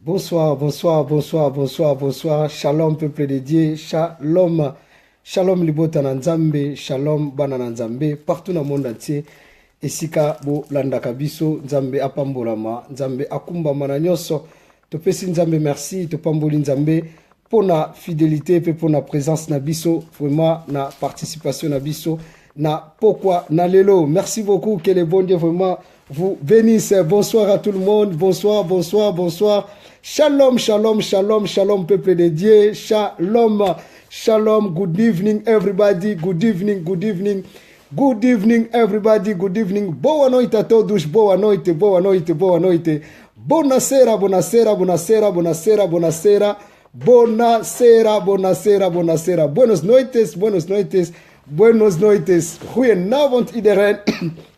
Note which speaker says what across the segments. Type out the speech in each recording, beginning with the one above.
Speaker 1: Bonsoir, bonsoir, bonsoir, bonsoir, bonsoir. Shalom, peuple de Dieu. Shalom. Shalom, libota na Nzambe. Shalom, bana na Nzambe. Partout dans le monde entier. Esika bo landaka biso. Nzambe apambolama. Nzambe akumba mananyoso. Topesi Nzambe merci. Topamboli Nzambe. Pour la fidélité, pour la présence na biso. Vraiment, na participation na biso. Na pourquoi, na lelo. Merci beaucoup. Que le bon Dieu vraiment vous bénisse. Bonsoir à tout le monde. Bonsoir, bonsoir, bonsoir. Shalom, shalom, shalom, shalom, peuple de Dieu. Shalom, shalom. Good evening, everybody. Good evening, good evening. Good evening, everybody. Good evening. Boa noite a todos. Boa noite, boa noite, boa noite. Buonasera, buonasera, buonasera, buonasera, buonasera. Buonasera, buonasera, buonasera. Buenos noites, buenos noites. Buenos noites. Goedenavond iedereen.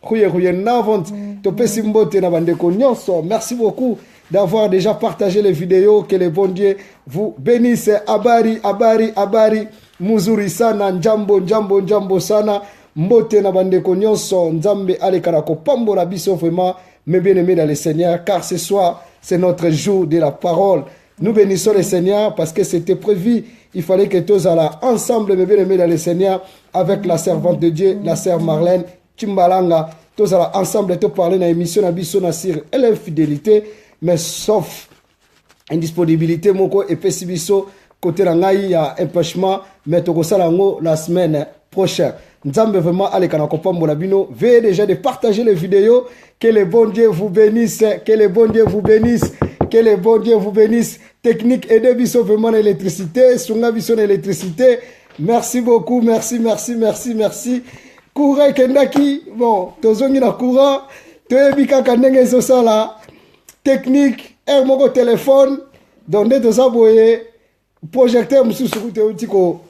Speaker 1: Goedenavond. Topesi mbote na bandeko nyonso. Merci beaucoup d'avoir déjà partagé les vidéos. Que le bon Dieu vous bénisse. Abari, abari, abari. Muzuri sana. Njambo, njambo, njambo sana. Mbote na bandeko nyonso. Nzambe alekana kopambola biso vraiment. Mes bien-aimés dans le Seigneur. Car ce soir, c'est notre jour de la parole. Nous bénissons le Seigneur parce que c'était prévu. Il fallait que tous allions ensemble, mes bien-aimés dans le Seigneur, avec la servante de Dieu, la sœur Marlène Timbalanga. Tous allions ensemble te parler dans l'émission Nabiso Nassir et l'infidélité, mais sauf indisponibilité, moko et pessibiso, côté langaï, il y a empêchement, mais toko salango la semaine prochaine. Nzambe vraiment allez kanakopam bonabino. Veuillez déjà de partager les vidéos. Que le bon Dieu vous bénisse. Que le bon Dieu vous bénisse. Que le bon Dieu vous bénisse. Technique et biso vraiment l'électricité. Sunga biso l'électricité. Merci beaucoup. Merci, merci, merci, merci. Courant kendaki. Bon, tozongi na courant. Toyebika kanenge sala. Technique. Moko téléphone. Donde tozaboye. Projecteur mususu te utiko.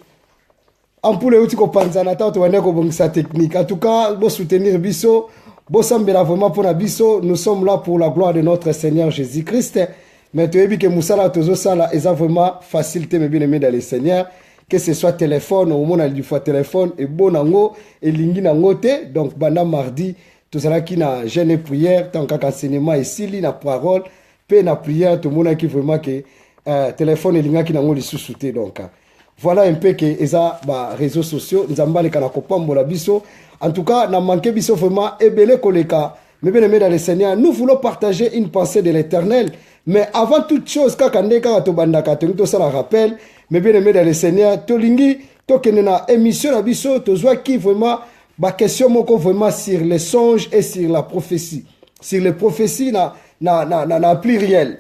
Speaker 1: Ampoule utiko panzana ta to wende ko bongisa technique. En tout cas, bo soutenir biso. Bo sambela vraiment pour na biso. Nous sommes là pour la gloire de notre Seigneur Jésus-Christ. Mais tu as vu que Moussala Tozo Sala est vraiment facilité, mais bien aimé dans le Seigneur. Que ce soit téléphone, au moins du fois téléphone, et bon nango, et lingi nangote. Donc, banda mardi, tout ça qui n'a gêné prière, tant qu'enseignement ici, li na parole, pe na prière, tout le monde qui vraiment que téléphone et linga qui nango li sous-souté. Donc, voilà un peu que les réseaux sociaux, nous avons les canakopambola biso. En tout cas, n'a manqué biso vraiment, et belé koleka. Mais bien aimé dans le Seigneur, nous voulons partager une pensée de l'Éternel. Mais avant toute chose, quand on ça la rappelle, mais bien aimé dans le Seigneur, tolingi, tokenena émission na biso, tozwa qui vraiment, question moko vraiment sur les songes et sur la prophétie. Sur les prophéties na pluriel.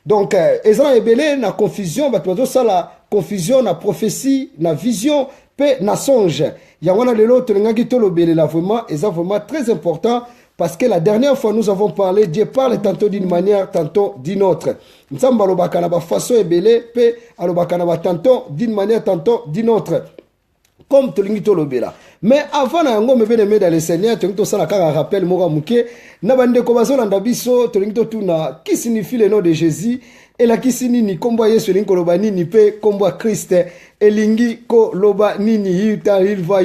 Speaker 1: Donc, ezana ebele na confusion, ça la confusion na prophétie, na vision, pe na songe. Yangwana lelo tolingaki tolobele la vraiment, eza vraiment très important. Parce que la dernière fois, nous avons parlé, Dieu parle tantôt d'une manière, tantôt d'une autre. Nzamba alobakana ba façon ebele, pe alobakana ba tantôt d'une manière, tantôt d'une autre. Comme tolingi tolobela. Mais avant na yango me bien-aimé dans le Seigneur, tolingi to sala kaka rappel moko muke, na bande ko bazolanda biso, tolingi to tuna qui signifie le nom de Jésus et la kisini ni kombo Yesu lingi koloba nini pe kombo Christ elingi ko loba nini ilta ilva.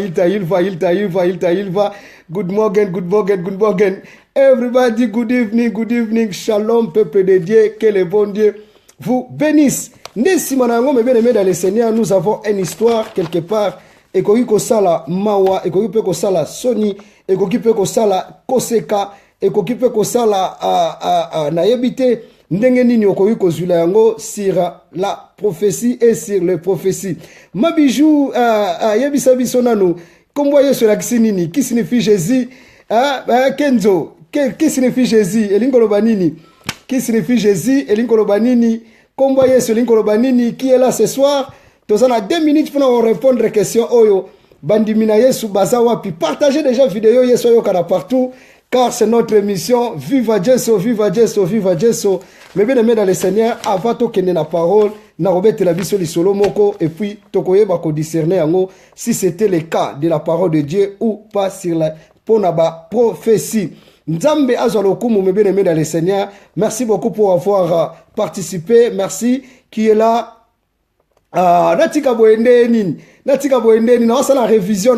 Speaker 1: Good morning, good morning, good morning. Everybody, good evening, good evening. Shalom, peuple de Dieu. Que le bon Dieu vous bénisse. Nesi manango me bien-aimé dans le Seigneur, nous avons une histoire quelque part. Ekoki ko sala mawa, ekoki pe ko sala soni, ekoki pe ko sala koseka, ekoki pe ko sala na yebite. Ndenge nini okoki kozula yango sur la prophétie et sur les prophéties. Mabijou yebisa biso nanu. Kombo Yesu la kisinini, qui signifie Jésus? Kenzo, qui signifie Jésus? Elinkoloba nini? Qui signifie Jésus? Elinkoloba nini? Kombo Yesu elinkoloba nini? Qui est là ce soir? Tozana 2 minutes pour nous répondre aux questions. Oyo, bandimina Yesu bazawa, puis partagez déjà vidéo Yesu yo kana partout. Car c'est notre émission. Viva Jesu, viva Jesu, viva Jesu. Mais bien aimé dans le Seigneur, avant de connaître la parole, na robete la biso li solo moko, et puis tokoye bako discerner yango si c'était le cas de la parole de Dieu ou pas sur la ponaba prophétie. Nzambe azalokumu, mais bien aimé dans le Seigneur. Merci beaucoup pour avoir participé. Merci qui est là. Natika boende nini na wasa la révision.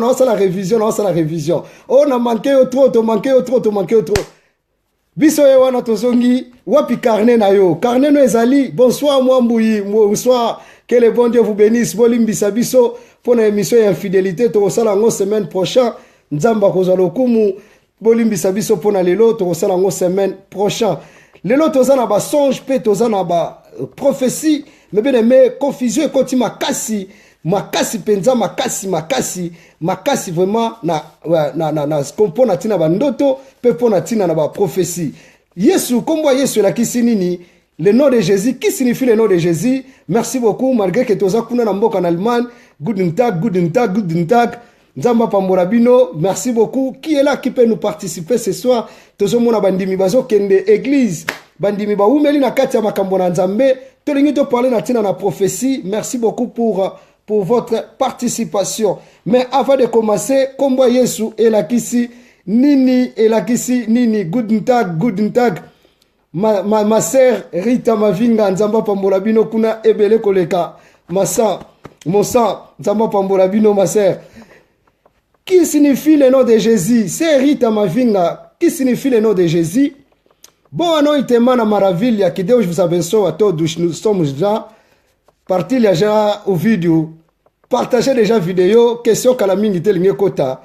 Speaker 1: Oh, na manqué au trop. Biso ye wana tozongi wapi carnet na yo. Carnet no ezali. Bonsoir Mwambuyi. Bonsoir. Que le bon Dieu vous bénisse. Bolimbisa biso pour une émission infidélité. Tokosala ngo semaine prochaine. Nzamba kozalo kumu. Bolimbisa biso pour na lelo. Tokosala ngo semaine prochaine. Lelo tozana ba songe pe tozana ba prophétie. Mais bien aimé confusion koti makasi. Makasi penza makasi vraiment na kompona tina bandoto pe pona tina na ba prophétie. Yesu kombo Yesu la kisinini le nom de Jésus. Qui signifie le nom de Jésus? Merci beaucoup malgré que toza kuna na mboka en Allemagne. Guten Tag. Nzamba pambola bino. Merci beaucoup. Qui est là qui peut nous participer ce soir? Tozo mona bandimi bazo kende église. Bandimi ba umeli na kati ya makambo na Nzambe. Tolingi to parler na tina na prophétie. Merci beaucoup pour votre participation. Mais avant de commencer, kombo Yesu elakisi nini. Guten Tag. Ma sœur Rita Mavinga Nzamba pambola bino kuna ebele koleka. Mon sang, Nzamba pambola bino ma sœur. Qui signifie le nom de Jésus? C'est Rita Mavinga. Qui signifie le nom de Jésus? Bon, anoitema na maravilha que Deus vous abençoe a todos. Nous sommes déjà partis déjà au vidéo. Partagez déjà vidéo. Question kalamingi telinge kota.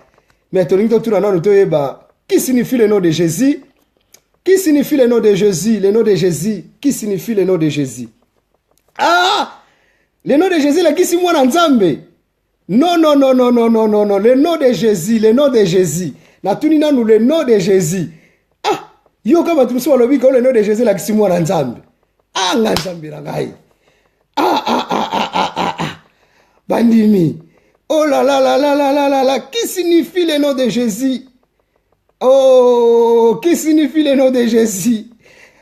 Speaker 1: Mais tolingi to na no toyeba. Qui signifie le nom de Jésus? Qui signifie le nom de Jésus? Le nom de Jésus. Qui signifie le nom de Jésus? Ah! Le nom de Jésus la kisi mwana Nzambe. Non. Le nom de Jésus. Natuni nanu le nom de Jésus. Ah! Yo kama tumuso walobi ko le nom de Jésus la kisi mwana Nzambe. Ah nga Nzambe la ngai. Bandimi. Oh là. Qui signifie le nom de Jésus? Oh, qui signifie le nom de Jésus?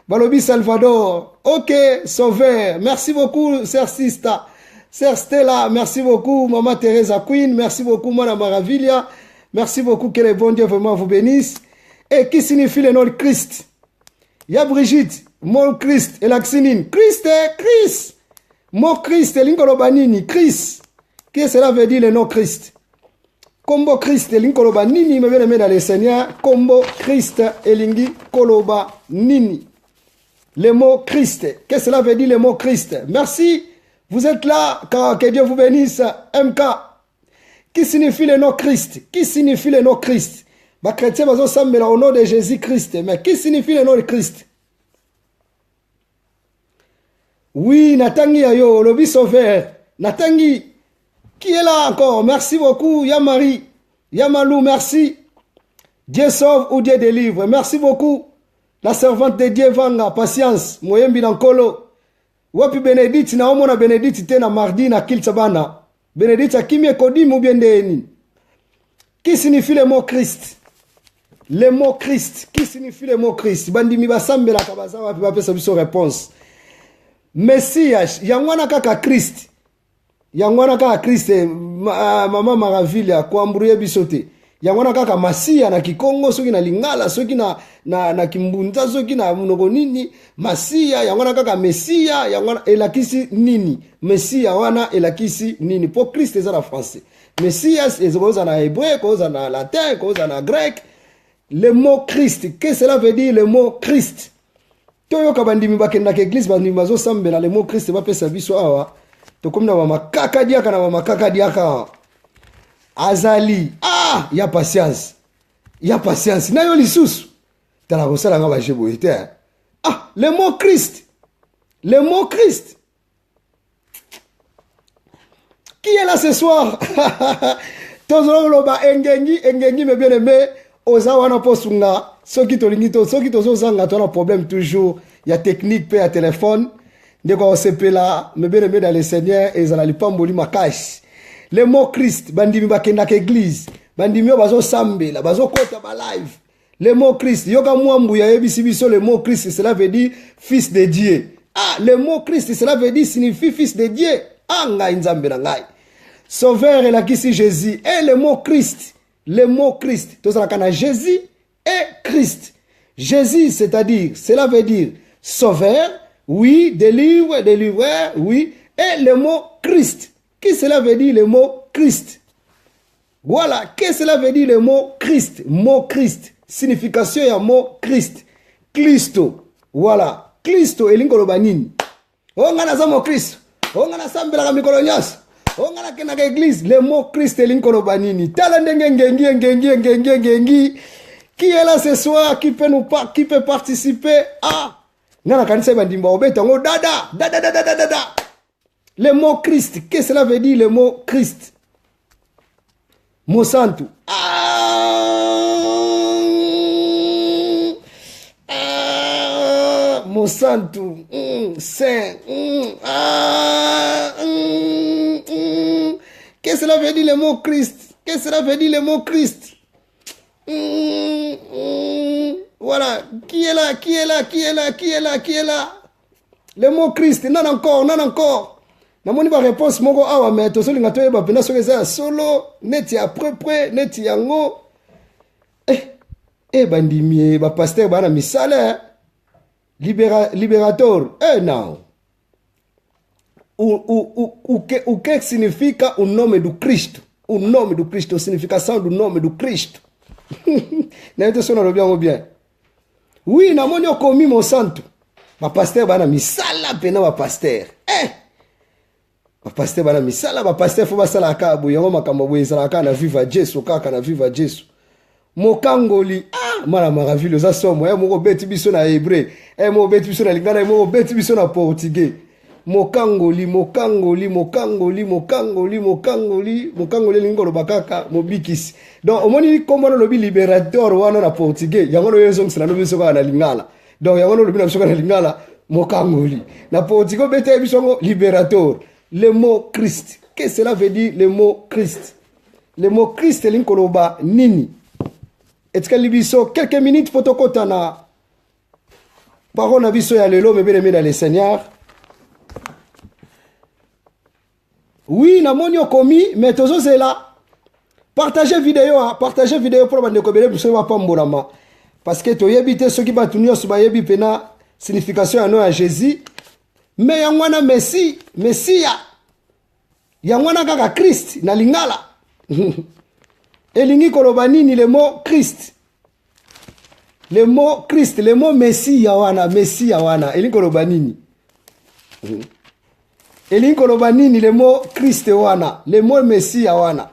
Speaker 1: Balobi Salvador. Ok, Sauveur. Merci beaucoup, Sœur Sista. Sœur Stella, merci beaucoup. Maman Teresa Queen, merci beaucoup. Mwana Maravilha. Merci beaucoup. Que le bon Dieu vraiment vous bénisse. Et qui signifie le nom de Christ? Ya Brigitte. Mon Christ. Et l'axinine. Christ. Mon Christ. L'ingolobanini. Christ. Qu'est-ce que cela veut dire le nom Christ? Combo Christ elinkoloba nini me bien dans le Seigneur. Combo Christ elingi koloba nini. Le mot Christ. Qu'est-ce que cela veut dire le mot Christ? Merci. Vous êtes là. Que Dieu vous bénisse. MK. Qui signifie le nom Christ? Qui signifie le nom Christ? Les chrétiens vont s'amener au nom de Jésus-Christ. Mais qui signifie le nom de Christ? Oui, Natangi ayo, lobi sauveur. Natangi. Qui est là encore? Merci beaucoup. Yamari. Yamalou, merci. Dieu sauve ou Dieu délivre. Merci beaucoup. La servante de Dieu Vanga. Patience. Moyembi Nankolo. Wapi Bénédicte. Na omona Bénédicte te na mardi na Kiltsabana. Bénédicte akimi ekodim ou bien déni. Qui signifie le mot Christ? Le mot Christ. Qui signifie le mot Christ? Bandimi basambe la kabaza wapi bapesa biso réponse. Messias. Yangwana kaka Christ. Yangwana kaka Christ, mama Maravilha kuamburie bisote. Yangwana kaka Masia na Kikongo, soki na Lingala, soki na Kimbunza, soki na mnogo nini. Masia, yangwana kaka Messia, yangwana elakisi nini. Messia wana elakisi nini. Pour Christ eza na français. Messias eza na hébreu, koza na latin, koza na grec. Le mot Christ, qu'est-ce que cela veut dire le mot Christ? Toyo kabandimi bakenda ke église bandimi bazo sambela le mot Christ ba pesa biso awa. Tokomna wa makaka diaka azali. Ah, ya patience na yo lisusu tala kosala nga bajebo ete. Ah, le mot Christ qui est là ce soir? Tozolo loba engengi me bien aimé ozawana posunga soki tozo zanga to na problème toujours ya technique pe ya téléphone. Ndeko osepela mebele dans le Seigneur et za lipamboli makashi. Le mot Christ bandimi bakenda ke église. Bandimi yo bazo sambela, bazo kota ba live. Le mot Christ yoka mwambu ya yebisi biso le mot Christ cela veut dire fils de Dieu. Ah, le mot Christ cela veut dire signifie fils de Dieu. Ah ngai nzambe na ngai. Sauveur et la kisi Jésus et le mot Christ. Tozala kana Jésus et Christ. Jésus c'est-à-dire cela veut dire sauveur. Oui, délivreur, oui. Et le mot Christ. Qu'est-ce que cela veut dire le mot Christ? Voilà, qu'est-ce que cela veut dire le mot Christ? Mot Christ. Signification du mot Christ. Christo. Voilà. Christo elingoloba nini? Onga na zamo Christ. Onga na sambela ka mikolo nyas. Onga na kena ka église. Le mot Christ elingoloba nini? Tala ndenge ngengi. Qui est là ce soir? Qui peut participer? Ah. Ngana kanisa bandimba obeta ngo dada. Le mot Christ. Qu'est-ce que cela veut dire le mot Christ? Monsanto. Monsanto. Saint. Qu'est-ce que cela veut dire le mot Christ? Qu'est-ce que cela veut dire le mot Christ? Voilà. Qui est là? Le mot Christ. Non encore. Namoni ba réponse moko awa mais to solinga to yeba pena soke za solo neti à près neti yango bandimi ba pasteur bana misala liberator non o que significa o nome do Cristo? O nome do Cristo, a significação do nome do Cristo. Na to sona robiango bien. Oui, namoni okomi mon santo. Ba pasteur bana misala pena ba pasteur. Pasteur bana misala ba pasteur fo basala akabu yango makambo bwezala kana viva Jesu kaka na viva Jesu mokangoli mala maraville za somo ya moko beti biso na hébreu mo beti biso na lingala mo beti biso na portugais mokangoli lingolo bakaka mobikisi donc omoni kombo no lobi liberateur wana na portugais yango no yezo ngisana no biso kana lingala donc yango no lobi na biso kana lingala mokangoli na portugais beti biso ngo liberateur. Le mot Christ. Qu'est-ce que cela veut dire le mot Christ? Le mot Christ est l'inkoloba nini. Est-ce que libiso quelques minutes pour tokotana parole abiso ya lelo mebe dans le Seigneur. Oui, na monio komi mais tozo c'est là. Partagez vidéo pour bande ko bele biso wa pambolama parce que to yebite soki batunio so ba yebi pena signification ya nom à Jésus. Mais yangwana Messia yangwana kaka Christ na lingala elingi koloba nini le mot Christ, le mot Messia wana elingi koloba nini le mot Christ wana le mot Messia wana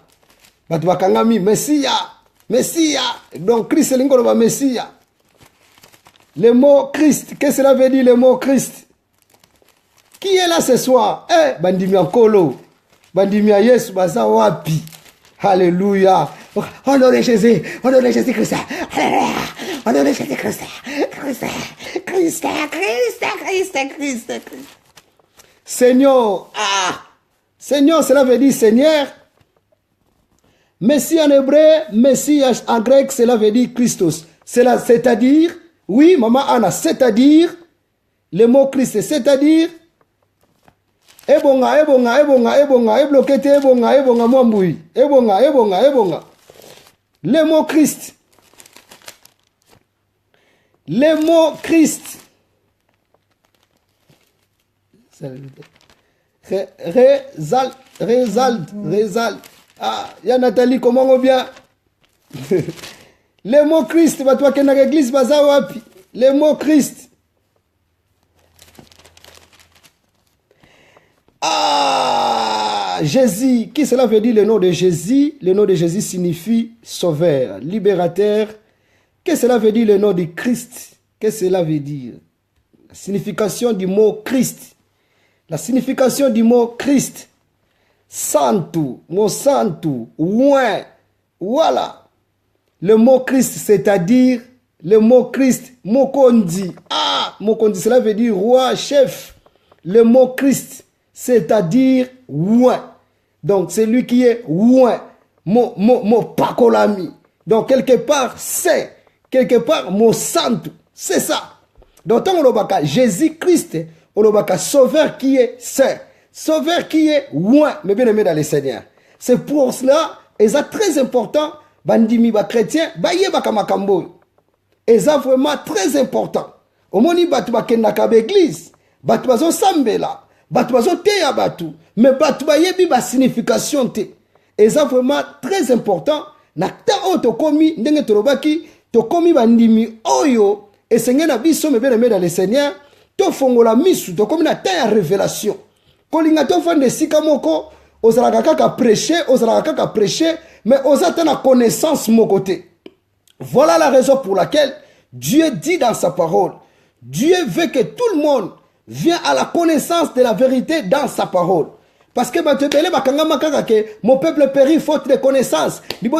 Speaker 1: batu bakangami Messia donc Christ elingi koloba Messia. Le mot Christ, qu'est-ce que cela veut dire le mot Christ? Qui est là ce soir? Bandimi Kolo. Bandimi Yesu baza wapi? Alléluia. Honoré Jésus Christ. Honoré Jésus Christ. Christ. Seigneur. Seigneur, cela veut dire Seigneur. Messie en hébreu, Messie en grec, cela veut dire Christos. C'est-à-dire, oui, maman Anna, c'est-à-dire, le mot Christ, c'est-à-dire, ebonga eblokete ebonga mwambui ebonga le mot Christ Rézal ya Nathalie comment bien le mot Christ batwa kena l'église baza wapi le mot Christ. Jésus, qui cela veut dire le nom de Jésus? Le nom de Jésus signifie sauveur, libérateur. Qu'est-ce que cela veut dire le nom de Christ? Qu'est-ce que cela veut dire? La signification du mot Christ. La signification du mot Christ. Santo, mot santo, ouin. Voilà. Le mot Christ, c'est-à-dire le mot Christ, mokondi. Mokondi, cela veut dire roi, chef. Le mot Christ, c'est-à-dire ouin. Donc, c'est lui qui est ouin. Mon pakolami. Donc, quelque part, c'est. Quelque part, mon santo. C'est ça. Donc, on a Jésus-Christ, on a sauveur qui est saint. Sauveur qui est ouin. Mais bien aimé dans le Seigneur. C'est pour cela, et c'est très important, bandimi ba chrétien, ba yeba kamakambo. Et c'est vraiment très important. Au moni batu ba kenaka ba église, batu bazo sambela. Batu bazo teya batu, mais batu ba yebi ba signification te. Et ça vraiment très important. Na ta o to komi ndenge torobaki to komi bandimi oyo et seigneur na biso me bien aimé dans le Seigneur to fongola misu to comme na ta ya révélation kolinga to fande sika moko ozalaka kaka prêcher mais ozata na connaissance mon côté. Voilà la raison pour laquelle Dieu dit dans sa parole, Dieu veut que tout le monde vienne à la connaissance de la vérité dans sa parole. Parce que mon peuple périt faute de connaissance. Mais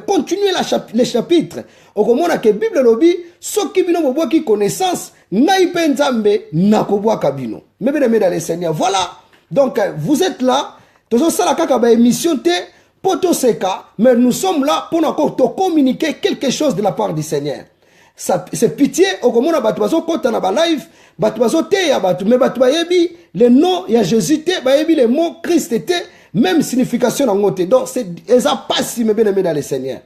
Speaker 1: continuez les chapitres. Au moment que Bible lobby, ceux qui bino mo qui connaissance, naïpe nzambe na koboa kabino. Mais bien aimé dans le Seigneur. Voilà. Donc vous êtes là. Tozo sala kaka ba émission te poto seka, mais nous sommes là pour encore te communiquer quelque chose de la part du Seigneur. C'est pitié au komona batu bazo kota na ba live, batu bazo te ya batu, mais batu bayebi le nom ya Jésus te, bayebi le mot Christ te, même signification na ngote. Donc c'est eza pasi me bien aimé dans le Seigneur.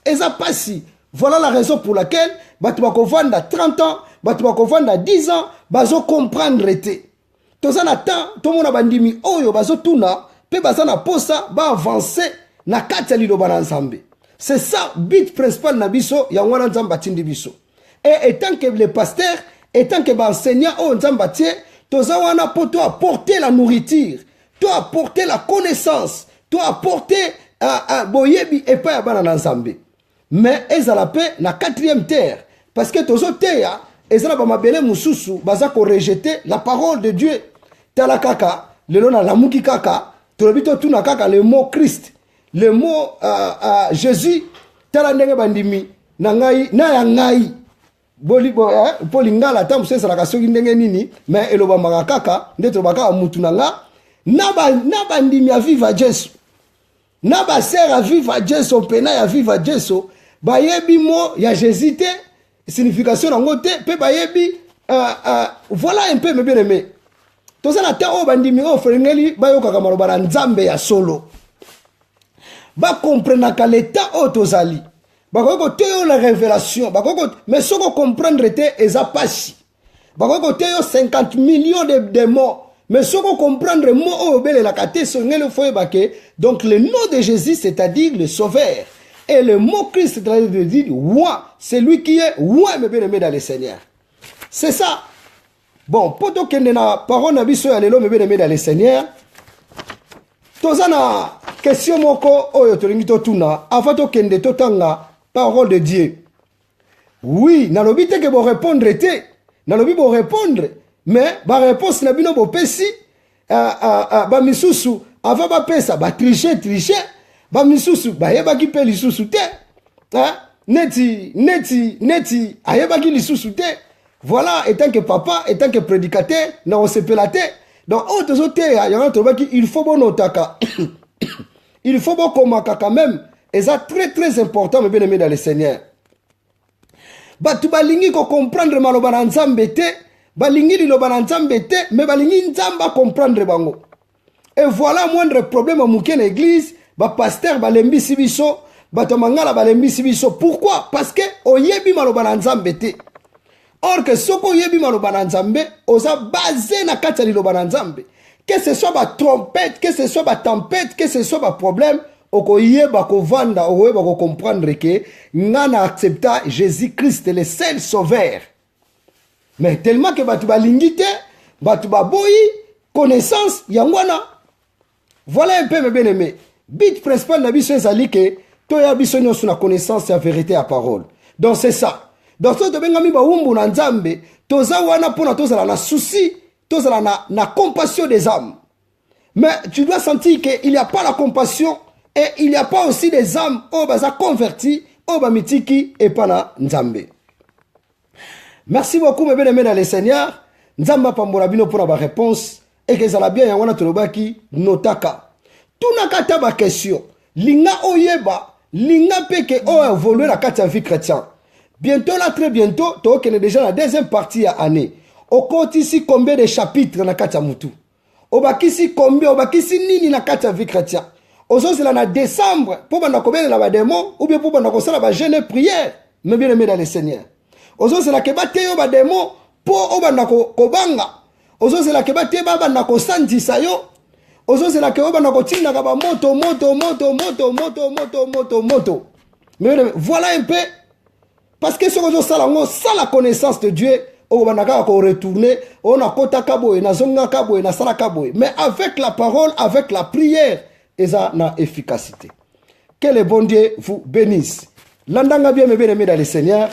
Speaker 1: Eza pasi. Voilà la raison pour laquelle batu bako vanda 30 ans, batu bako vanda 10 ans, bazo comprendre te. Tozana temps, tout mona bandimi oyo bazo tuna, pe bazana posa ba avancer na kati ya liloba na Nzambe. C'est ça, but principal na biso, ya wana Nzamba tindi biso. Et étant que les pasteurs, étant que l'enseignant au Nzamba tie, toza wana po to apporter la nourriture, to apporter la connaissance, to apporter boyebi et pas ya bana na Nzambe. Mais ezala pe na quatrième terre, parce que tozo teya, ezala ba mabele mususu, baza ko rejeter la parole de Dieu. Tala kaka, lelo na lamuki kaka, tolobito tuna kaka le mot Christ. Le mot Jésus, tala ndenge bandimi na ngai na ya ngai boli polingala ta musesa la kasoki ndenge nini mais eloba makaka ndeto baka mutu nanga na bandimi a viva Jesu na ba sera a viva Jesu pena ya viva Jesu bayebi mo ya Jésus te signification nango te pe bayebi voilà un peu me bien aimé toza na ta o bandimi o frengeli bayoka kamaloba na Nzambe ya solo. Ba comprendre que l'état autozali. Ba ko teyo la révélation. Ba ko mais ce qu'on comprendre était ezapasi. Ba ko teyo 50 millions de mots. Mais ce qu'on comprendre mot obele la kate songelo foye bake. Donc le nom de Jésus c'est-à-dire le sauveur. Et le mot Christ c'est-à-dire de dire moi, c'est lui qui est moi me bien aimé dans le Seigneur. C'est ça. Bon, poto kende na parole na biso ya lelo me bien aimé dans le Seigneur. Tozana question moko oyo tolingi totuna avant tokende totanga parole de Dieu. Oui, nalobi te ke bo répondre te, nalobi bo répondre, mais ba réponse na bino bo pesi ba misusu avant ba pesa ba tricher ba misusu ba yeba ki pe lisusu te. Neti ayeba ki lisusu te. Voilà, étant que papa, étant que prédicateur, na on se pelate. Donc, il faut bon otaka. Il faut bon komaka quand même. Et ça très très important, mais bien aimé dans le Seigneur. Batu balingi ko comprendre maloba na Nzambe te, balingi liloba na Nzambe te, mais balingi Nzamba comprendre bango. Et voilà moindre problème à mouke na église, ba pasteur balembi sibiso, bato mangala balembi sibiso. Pourquoi? Parce que oyebi maloba na Nzambe te. Or que ce qu'on yebi maloba na Nzambe, osa basé na kati ya liloba na Nzambe. Que ce soit ba trompette, que ce soit ba tempête, que ce soit ba problème, oko yeba ko vanda, oko yeba ko comprendre que ngana accepta Jésus-Christ le seul sauveur. Mais tellement que batu balingite, batu baboyi, connaissance yangwana. Voilà un peu mes bien-aimés. Bit principal na biso ezali que toya biso nyonso na connaissance ya vérité à parole. Donc c'est ça. Donc, si tu as na Nzambe, toza wana pona tozala na souci, tozala na compassion des âmes. Mais tu dois sentir qu'il n'y a pas la compassion et il n'y a pas aussi des âmes au baza convertis, au bamitiki et pas na Nzambe. Merci beaucoup, mes bien-aimés dans le Seigneur. Nzamba pambola bino pour la réponse et que ça la bien wana tolobaki notaka. Tunaka taba question. Linga oyeba, linga peke o évoluer la kati vie chrétien. Bientôt là, très bientôt, tu as déjà la deuxième partie à année. Au compte ici combien de chapitres dans la Katia Moutou. Au bas ici combien, au bas ici nini na Katia vie chrétien. Au sens c'est là en décembre, pour qu'on combien de la démon, ou bien pour qu'on a la jeûne prière, mais bien aimé dans le Seigneur. Au sens c'est là que bate au bas démon, pour au bas kobanga. Au sens c'est là que bate baba na ko santi sayo. Au sens c'est là que au bas na ko tinda kaba moto. Mais voilà un peu. parce que ce que ça la connaissance de Dieu, on va retourner, on a kota kaboy, na zonga kaboy, na sala kaboy. Mais avec la parole, avec la prière, et ça na efficacité. Que le bon Dieu vous bénisse. Landanga bien, mes bien-aimés dans le Seigneur.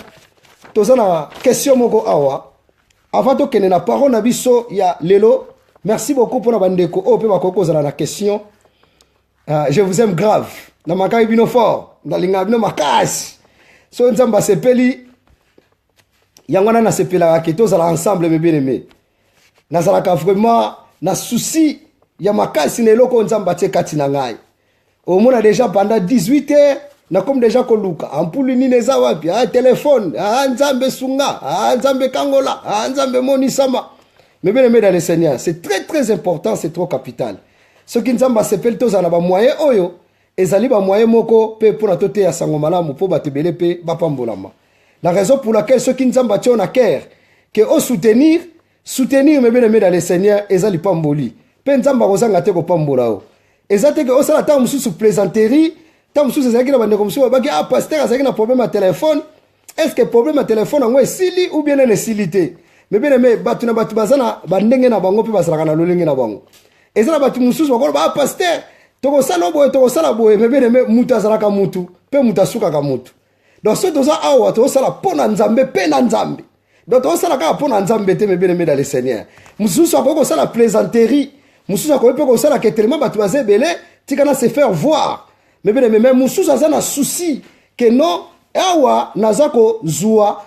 Speaker 1: Tozana question moko awa. Avant de que la parole na biso ya lelo. Merci beaucoup pour la bandeko. Oh, pe bakoko zala na question. Je vous aime grave. Na makai bino fort. Na linga bino makasi. So nzamba sepeli. Yangwana na sepela ke tozala ensemble mes bien-aimés. Nazalaka vraiment na souci ya makasi na eloko nzamba tie kati na ngai. Au moins déjà pendant 18 heures. Na comme déjà koluka ampuli ni neza wapi téléphone nzambe sunga nzambe kangola nzambe monisama. Mais bien aimé dans le Seigneur, c'est très important, c'est trop capital. Ce qui nzamba s'appelle tous en ba moyen oyo ezali ba moyen moko pe pour na tote ya sango malamu po batebele pe bapambolama. La raison pour laquelle ceux qui nzamba tient na cœur que au soutenir mais bien aimé dans le Seigneur ezali pamboli. Pe nzamba kozanga te ko pambolao. Ezate que au sala ta mususu plaisanterie. Tant que vous avez un pasteur a un problème à téléphone, est-ce que le problème à téléphone est sili ou bien est silité? Mais bien aimé, batuna batubazana, bandenge na bango, puis basara na lolenge na bango. Et ça, batu musus, pasteur, toko sala boye, mais bien aimé, muta zaraka mutu, pe muta suka ka mutu. Donc, ce dosa awa, to sala pona nzambe, pe na nzambe. Donc, to sala ka pona nzambe te, mais bien aimé dans le Seigneur. Musus a koko sala plaisanterie, musus a koko sala que tellement batubaze belé, tikana se faire voir. Mais bien aimé, mususu aza na souci que non awa nazako zua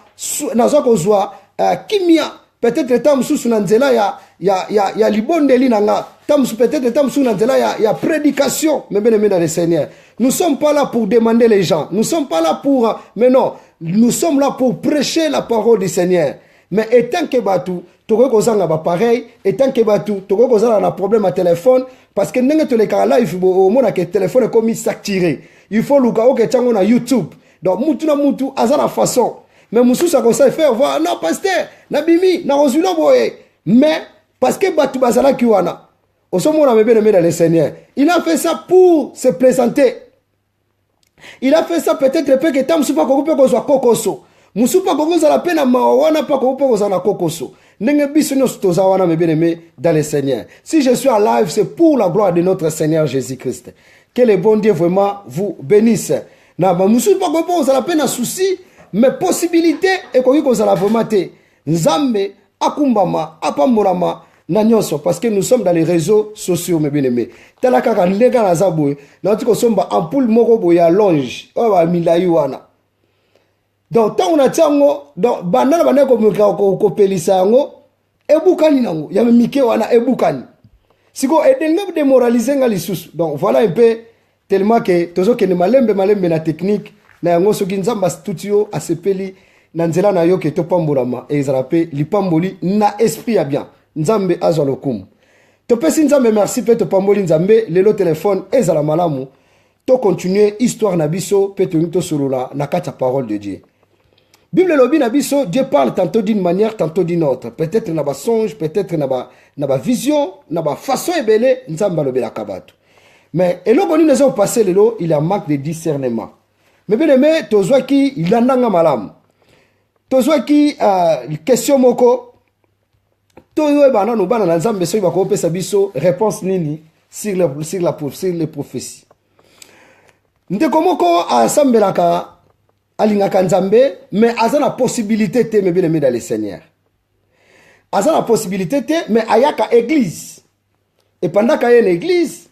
Speaker 1: kimia peut-être tam mususu na nzela ya libondeli nanga tam peut-être tam mususu na nzela ya prédication. Mais bien aimé dans le Seigneur, nous sommes pas là pour demander les gens, nous sommes pas là pour mais non, nous sommes là pour prêcher la parole du Seigneur. Mais étant que batu toko kozanga ba pareil, étant que batu toko kozanga na problème à téléphone parce que ndenge to le kala live au mona que téléphone est comme s'activer. Il faut luka o que tango na YouTube. Donc mutu na mutu azana façon. Mais musu ça conseille faire voir non pasteur, na bimi, na rozulo boye. Mais parce que batu bazala kiwana. Au sommet on a bien aimé dans le Seigneur. Il a fait ça pour se présenter. Il a fait ça peut-être peu que tam supa ko pe ko zo kokoso. Musupa kokoza la pena mawana pa kokoza na kokoso. Nenge biso nyo stoza wana me bien-aimé dans le Seigneur. Si je suis en live, c'est pour la gloire de notre Seigneur Jésus-Christ. Que le bon Dieu vraiment vous bénisse. Na ba musupa kokoza la pena souci, mais possibilité et kokoza la vraiment te. Nzambe akumbama apambolama na nyonso parce que nous sommes dans les réseaux sociaux mes bien-aimés. Tala kaka nlega na zabwe, na tiko somba ampoule moko boya longe. O ba milayi wana. Donc, tant on a tchango, donc, banana banana ko pelisa yango, ebukani nango, yame mike wana ebukani. Siko edenga démoraliser nga lisusu. Donc, voilà un peu, tellement que, tozo kene malembe na technique, na yango soki nzamba studio asepeli, na nzela na yo ke topambolama, et ezalape, lipamboli, na esprit ya bien. Nzambe azwa lokumu. Topesi nzambe merci pe topamboli nzambe, lelo téléphone, ezala malamu, to continuer histoire na biso, pe to solola, na kata parole de Dieu. Bible lobi na biso, Dieu parle tantôt d'une manière, tantôt d'une autre. Peut-être na ba songe, peut-être na ba vision, na ba façon ebele, nzamba lobi la kabatu. Mais eloko ni nezo passer lelo, il a manque de discernement. Mais bien aimé, tozwa ki il andanga malamu. Tozwa ki question moko toyo bana no bana na nzambe so ba ko pesa biso réponse nini sur les prophéties. Ndeko moko asambelaka alingaka nzambe, mais aza na possibilité te me bien aimé dans le Seigneur. Aza na possibilité te, mais ayaka église. Et pendant qu'il y a une église,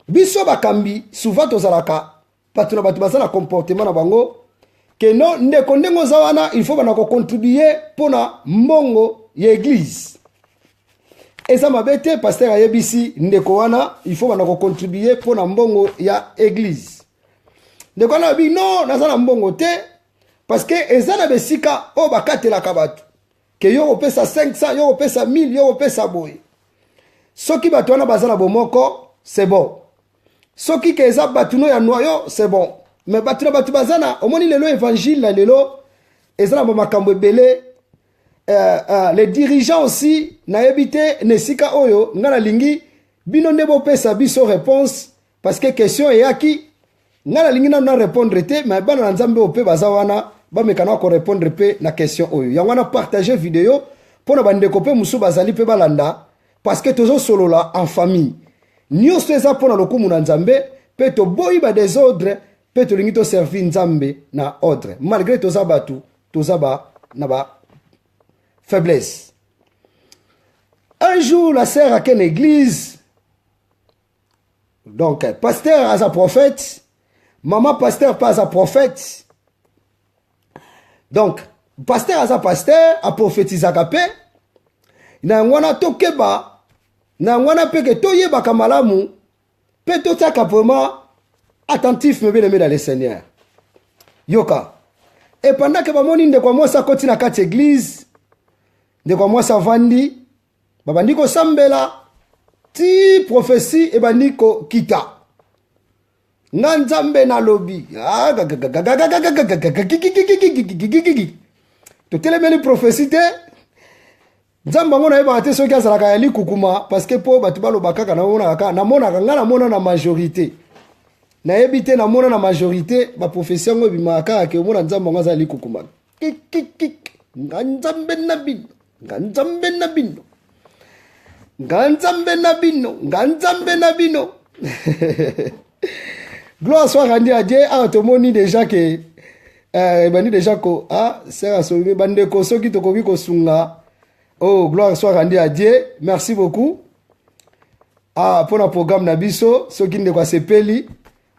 Speaker 1: biso bakambi, souvent tozalaka, patuna batu bazala comportement na bango, que non, ndeko ndengo zawana, il faut banako contribuer pour na mbongo ya église. Et ça m'a bête, pasteur ayebisi, ndeko wana, il faut banako contribuer pour na mbongo ya église. De quoi on non, nazana mbongo te parce que ezana besika o bakate la kabatu que yo pesa 500, yo pesa 1000, yo pesa boy. Soki batwana bazana bomoko, c'est bon. Soki ke eza batuno ya noyo, c'est bon. Mais batuna batu bazana, omoni lelo évangile la lelo ezana ba makambo ebele les dirigeants aussi na ebité nesika oyo ngana lingi bino nebo pesa biso réponse parce que question eyaki ngala lingi na répondre te mais bana nzambe ope bazawana bamekana ko répondre pe na question oyo yango wana partager vidéo pour na bandeko pe musu bazali pe balanda parce que tozo solo là en famille nyonso eza pona lokumu na nzambe pe to boyi ba désordre pe to lingi to servir nzambe na ordre malgré toza batu toza ba na ba faiblesse. Un jour la sœur a qu'une église donc pasteur a sa prophète maman pasteur pas sa prophète donc pasteur a sa pasteur a prophétisé pe na ngwana tokeba na ngwana pe ke toyeba kamalamu pe to taka vraiment attentif me bien aimé dans le Seigneur yoka et pendant que bamoni ndeko moi sa koti na kati église ndeko moi sa vandi babandi ko sambela ti prophétie e bandi ko kita nganzambe na lobi to telemeli prophétie te nzamba ngona yeba te soki azalaka ya likukuma parce que po batu balobaka kana mona ngana na majorité na yebite na mona na majorité ba profession ngo bimaka ke mona nzamba ngo azali likukuma nganzambe na bino nganzambe na bino nganzambe na bino nganzambe na bino gloire soit rendue à Dieu. Ah to moni déjà que bani déjà ko ah c'est so bande ko soki to ko ko sunga. Oh, gloire soit rendue à Dieu. Merci beaucoup. Ah, pour le programme Nabiso, ceux qui ne connaissent pas sepeli.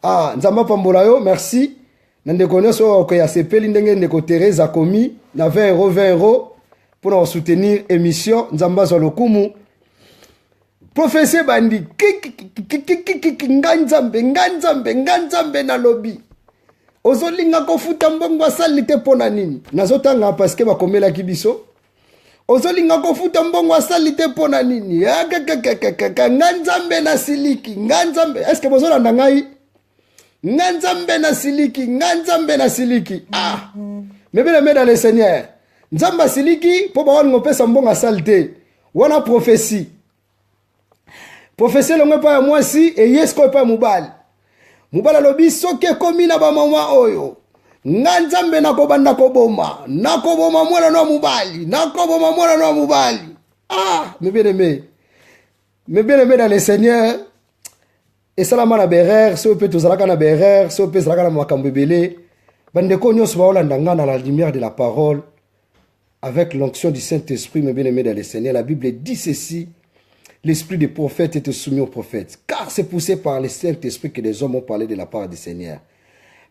Speaker 1: Ah, Nzamba Pambolayo, merci. Nande connaissent que ya sepeli ndenge ndeko Thérèse a commis na 20 €, pour nous soutenir émission Nzamba Zolokumu. Professeur bandi nganzambe na lobby. Ozolinga ko futa mbongo salite pona nini. Nazotanga parce que ba komela kibiso. Ozolinga ko futa mbongo asalite pona nini nganzambe na siliki nganzambe est-ce que bozolanda ngai nganzambe na siliki ah mais bien aimé dans le Seigneur nzamba siliki po ba wana pesa mbongo asalite wana prophétie longo pa moi si et yesko pa mubali lobi soke komi na ba mama oyo nganzambe nakobanda koboma mwana no mubali ah me bien aimé dans le Seigneur et salama na berer so peut tozalaka na berer so peut zalaka na makambo ebele bandeko nyonso baolanda nga na la lumière de la parole avec l'onction du Saint-Esprit. Me bien aimé dans le Seigneur, la Bible dit ceci: l'esprit des prophètes est soumis aux prophètes, car c'est poussé par le Saint-Esprit que les hommes ont parlé de la part du Seigneur.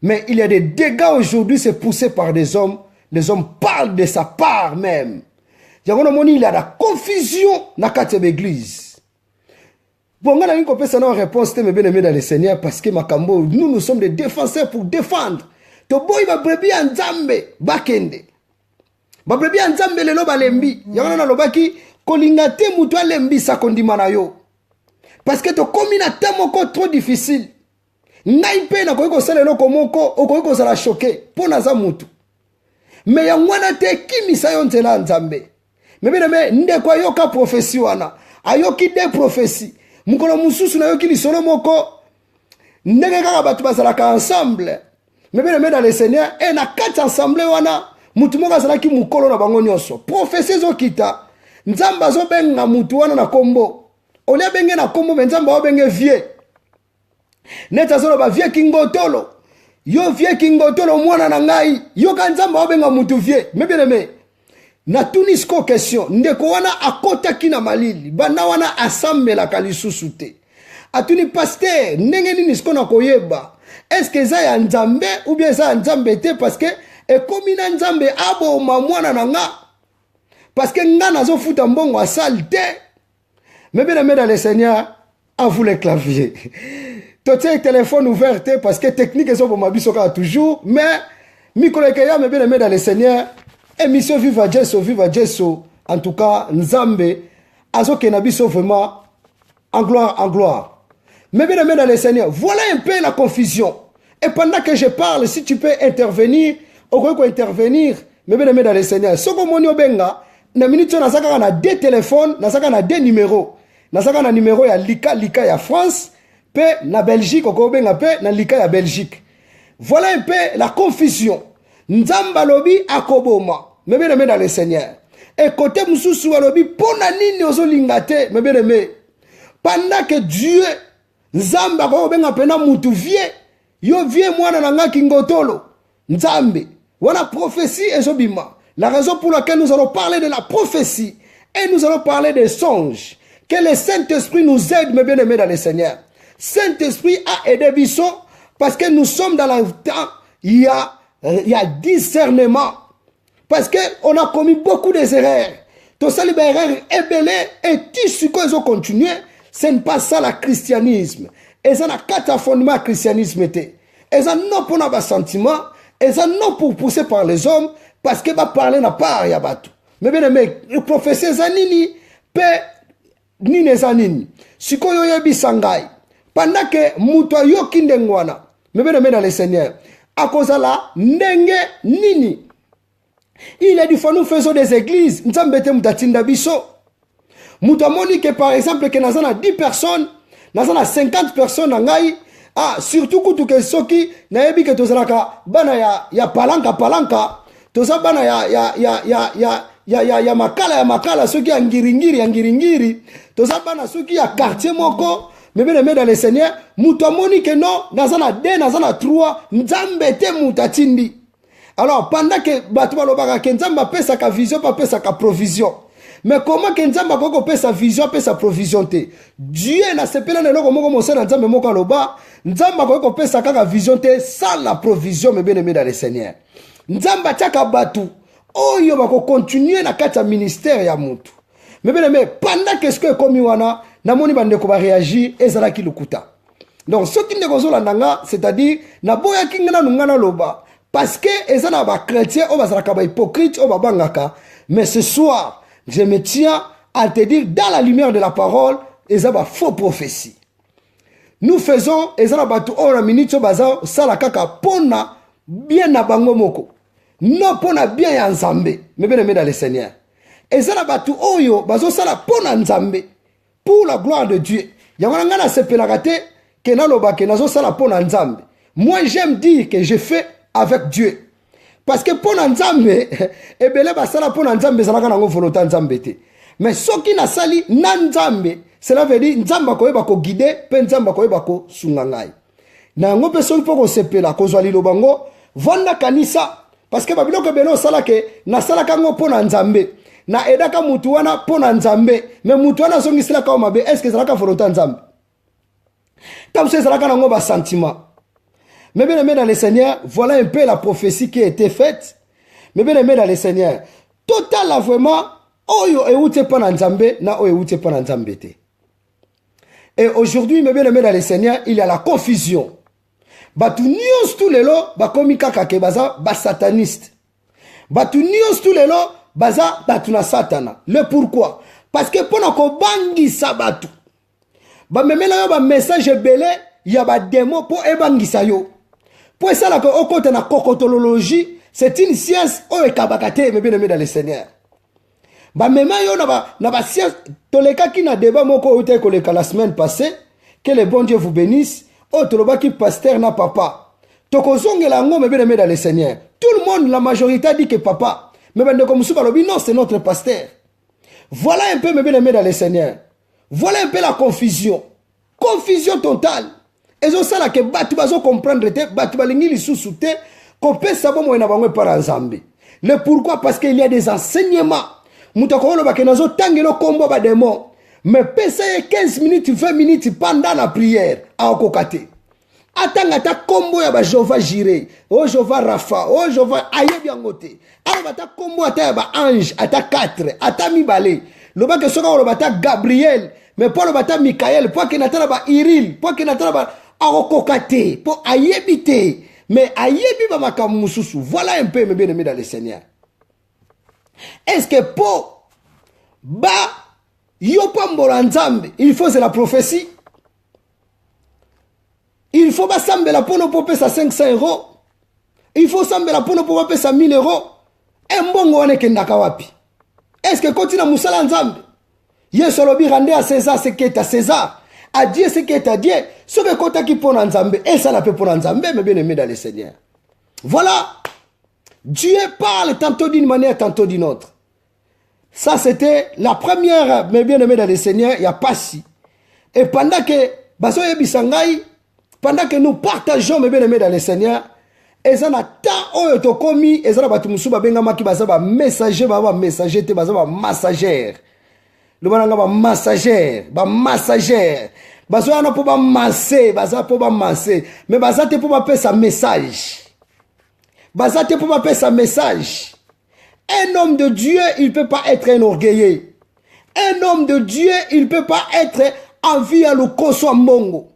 Speaker 1: Mais il y a des dégâts aujourd'hui, c'est poussé par des hommes. Les hommes parlent de sa part même. Il y a la confusion dans l'église. Bon, on a une réponse, mais bien aimé dans le Seigneur, parce que nous sommes des défenseurs pour défendre. To boy ba brebi nzambe bakende. Ba brebi nzambe lelo balembi. Yango na lobaki kolingate mutu alembi sa kondima na yo. Parce que to komi na temoko trop difficile. Ngai pe na koyiko sala eloko moko okoyiko sala choqué pona za mutu me ya ngwana te kimisa yo nzela nzambe me ndeko ayoka prophétie wana ayoki de prophétie mukolo mususu na yoki lisolo moko ndenge kaka batu bazalaka ensemble me dans le Seigneur et na kati ensemble wana mutu moko azalaki mukolo na bango nyonso prophétie zokita nzamba zo benga mutu wana na kombo olia benge na kombo me nzamba obenge vie neta zolo ba vie kingotolo yo vie kingotolo mwana na ngai yo kanzamba obenga mutu vie me bien aimé na tunisko question ndeko wana akota kina malili bana wana asambela kalisusu te atuni pasteur ndenge nini sko na koyeba est-ce que za ya nzambe ou bien za nzambe te parce que e komi na nzambe abo mwana na nga parce que nga nazo futa mbongo asal te me bien aimé dans le Seigneur à vous les claviers. Tout est téléphone ouvert parce que technique est pour ma bisoka toujours mais Mikolekeya me bien aimé dans le Seigneur émission Viva Jesso en tout cas Nzambe azoke na biso vraiment en gloire mais bien aimé dans le Seigneur voilà un peu la confusion et pendant que je parle si tu peux intervenir intervenir mais bien aimé dans le Seigneur soko moni obenga na minute na saka na deux téléphones na saka na deux numéros na saka na numéro ya lika ya France pe na Belgique okobenga pe na lika ya Belgique. Voilà un peu la confusion. nzamba lobi akoboma mes bien-aimés dans le Seigneur et côté mususu lobi pona nini ozolingate mes bien-aimés pendant que Dieu nzamba ko benga pena mutu vie yo vie mwana nanga kingotolo nzambe wana prophétie ezobima la raison pour laquelle nous allons parler de la prophétie et nous allons parler des songes que le Saint-Esprit nous aide mes bien-aimés dans le Seigneur. Saint-Esprit a aidé Bisso parce que nous sommes dans le temps il y a discernement parce que on a commis beaucoup d'erreurs. Tout ça les erreurs ébélé et tissu quand ils ont continué, ce n'est pas ça le christianisme. Et ça n'a quatre fondements christianisme était. Et ça non pour nos sentiments, et ça non pour pousser par les hommes parce que va parler n'a pas ya batu. Mais bien aimé, le professeur Zanini pe nini zanini. Siko yo yebi sangai. Pendant que muto yo kindengwana. Mais bien aimé dans le Seigneur. À cause de la ndenge nini. Il a dit faut nous faisons des églises. Nzambete mutatinda biso. Muto moni que par exemple que nazana 10 personnes, nazana 50 personnes ngai. Ah, surtout kutu ke soki na yebi ke tozalaka bana ya palanka. Toza bana ya makala soki ya ngiringiri. Toza bana soki ya quartier moko. Mais bien aimé dans le Seigneur, muto moni que non, nazana 2, nazana 3, nzambete mutatindi. Alors pendant que batwa lobaka ke nzamba pesa ka vision pa pesa ka provision. Mais comment que nzamba koko pesa vision pesa provision te? Dieu na sepela na loko moko mosala nzambe moko loba, nzamba koko pesa ka vision te sans la provision mais bien aimé dans le Seigneur. Nzamba tchaka batu oyo bako continuer na kata ministère ya mutu. Mais bien aimé, pendant qu'est-ce que komi wana na moni bande ko ba réagir ezalaki lukuta. Donc ce qui ne kozola nanga, c'est-à-dire na boya kingana nungana loba parce que ezana ba chrétien o bazalaka ba hypocrite o ba bangaka. Mais ce soir, je me tiens à te dire dans la lumière de la parole, ezaba faux prophétie. Nous faisons ezana batu o na minute baza sala kaka pona bien na bango moko. Non pona bien ya nzambe. Mais bien aimé dans le Seigneur. Ezana batu oyo bazo sala pona nzambe. Pour la gloire de Dieu. Yangana na sepelakate ke naloba ke nazo sala pona nzambe. Moi j'aime dire que je fais avec Dieu. Parce que pona nzambe ebele ba sala pona nzambe zalaka nango volonté nzambe te. Mais soki na sali na nzambe, cela veut dire nzamba ko yeba ko guider, pe nzamba ko yeba ko sunga ngai. Na ngo pe soki poko sepela ko zwali lobango, vanda kanisa parce que babilo ko belo sala ke na sala kango pona nzambe. Na edaka mutu wana pona nzambe mais mutu wana songi sila ka mabe est-ce que zalaka volonté nzambe tamse zalaka nango ba sentiment. Mais bien aimé dans le Seigneur, voilà un peu la prophétie qui a été faite. Mais bien aimé dans le Seigneur, total là vraiment oyo eute pona nzambe na oyo eute pona nzambe te. Et aujourd'hui mais bien aimé dans le Seigneur, il y a la confusion. Batu nyos tout lelo ba komi kaka ke baza ba sataniste. Batu nyos tout lelo baza batuna satana. Le pourquoi? Parce que pona ko bangisa batu. Ba memela yo ba message belé ya ba démon po ebangisa yo. Po ça la ko okote na kokotologie, c'est une science o ekabakate mais bien aimé dans le Seigneur. Ba mema yo na ba science toleka ki na débat moko o te koleka la semaine passée, que le bon Dieu vous bénisse. O toloba ki pasteur na papa. Tokozongela ngo mais bien aimé dans le Seigneur. Tout le monde la majorité dit que papa. Mais ben comme non, c'est notre pasteur. Voilà un peu mes bien-aimés dans le Seigneur. Voilà un peu la confusion. Confusion totale. Et c'est ça que batu bazo comprendre te, batu balingi li sous te, qu'on peut savoir moi na bango par ensemble. Le pourquoi? Parce qu'il y a des enseignements. Mutakolo ba kenazo tangelo kombo ba démon. Mais pesa 15 minutes, 20 minutes pendant la prière à okokate. Atanga ta kombo ya ba Jova Jireh, o Jova Rafa, o Jova ayebi angote. Aba ta kombo ata ba ange, ata 4, ata mibale. Loba ke soka loba ta Gabriel, mais pas loba ta Michael, pas ke natala ba Iril, pas ke natala ba akokate, po ayebite, mais ayebi ba makamususu. Voilà un peu mes bien-aimés dans le Seigneur. Est-ce que po ba yopambola nzambe, il faut c'est la prophétie? Il faut pas sambela pour nous payer 500 €. Il faut sambela pour nous payer 1000 €. Et mbongo wane kendaka wapi? Est-ce que continue musala nzambe? Yesu lobi rende à César ce qui est à César. À Dieu ce qui est à Dieu. Ce que kota qui pour nzambe. Et ça la peut pour nzambe, mais bien aimé dans le Seigneur. Voilà. Dieu parle tantôt d'une manière, tantôt d'une autre. Ça, c'était la première, mes bien-aimés dans le Seigneur, il n'y a pas si. Et pendant que nous partageons, mes bien-aimés dans le Seigneur, et ça n'a tant oyotokomi, et ça n'a pas tout moussou, babengamaki, bazaba messager, messager, bazaba massagère. Le bananga massagère, massagère. Bazoya na pour masser, baza pour masser. Mais bazate pour passer sa message. Bazate pour passer sa message. Un homme de Dieu, il ne peut pas être enorgueillé. Un homme de Dieu, il ne peut pas être envie à le koso mongo.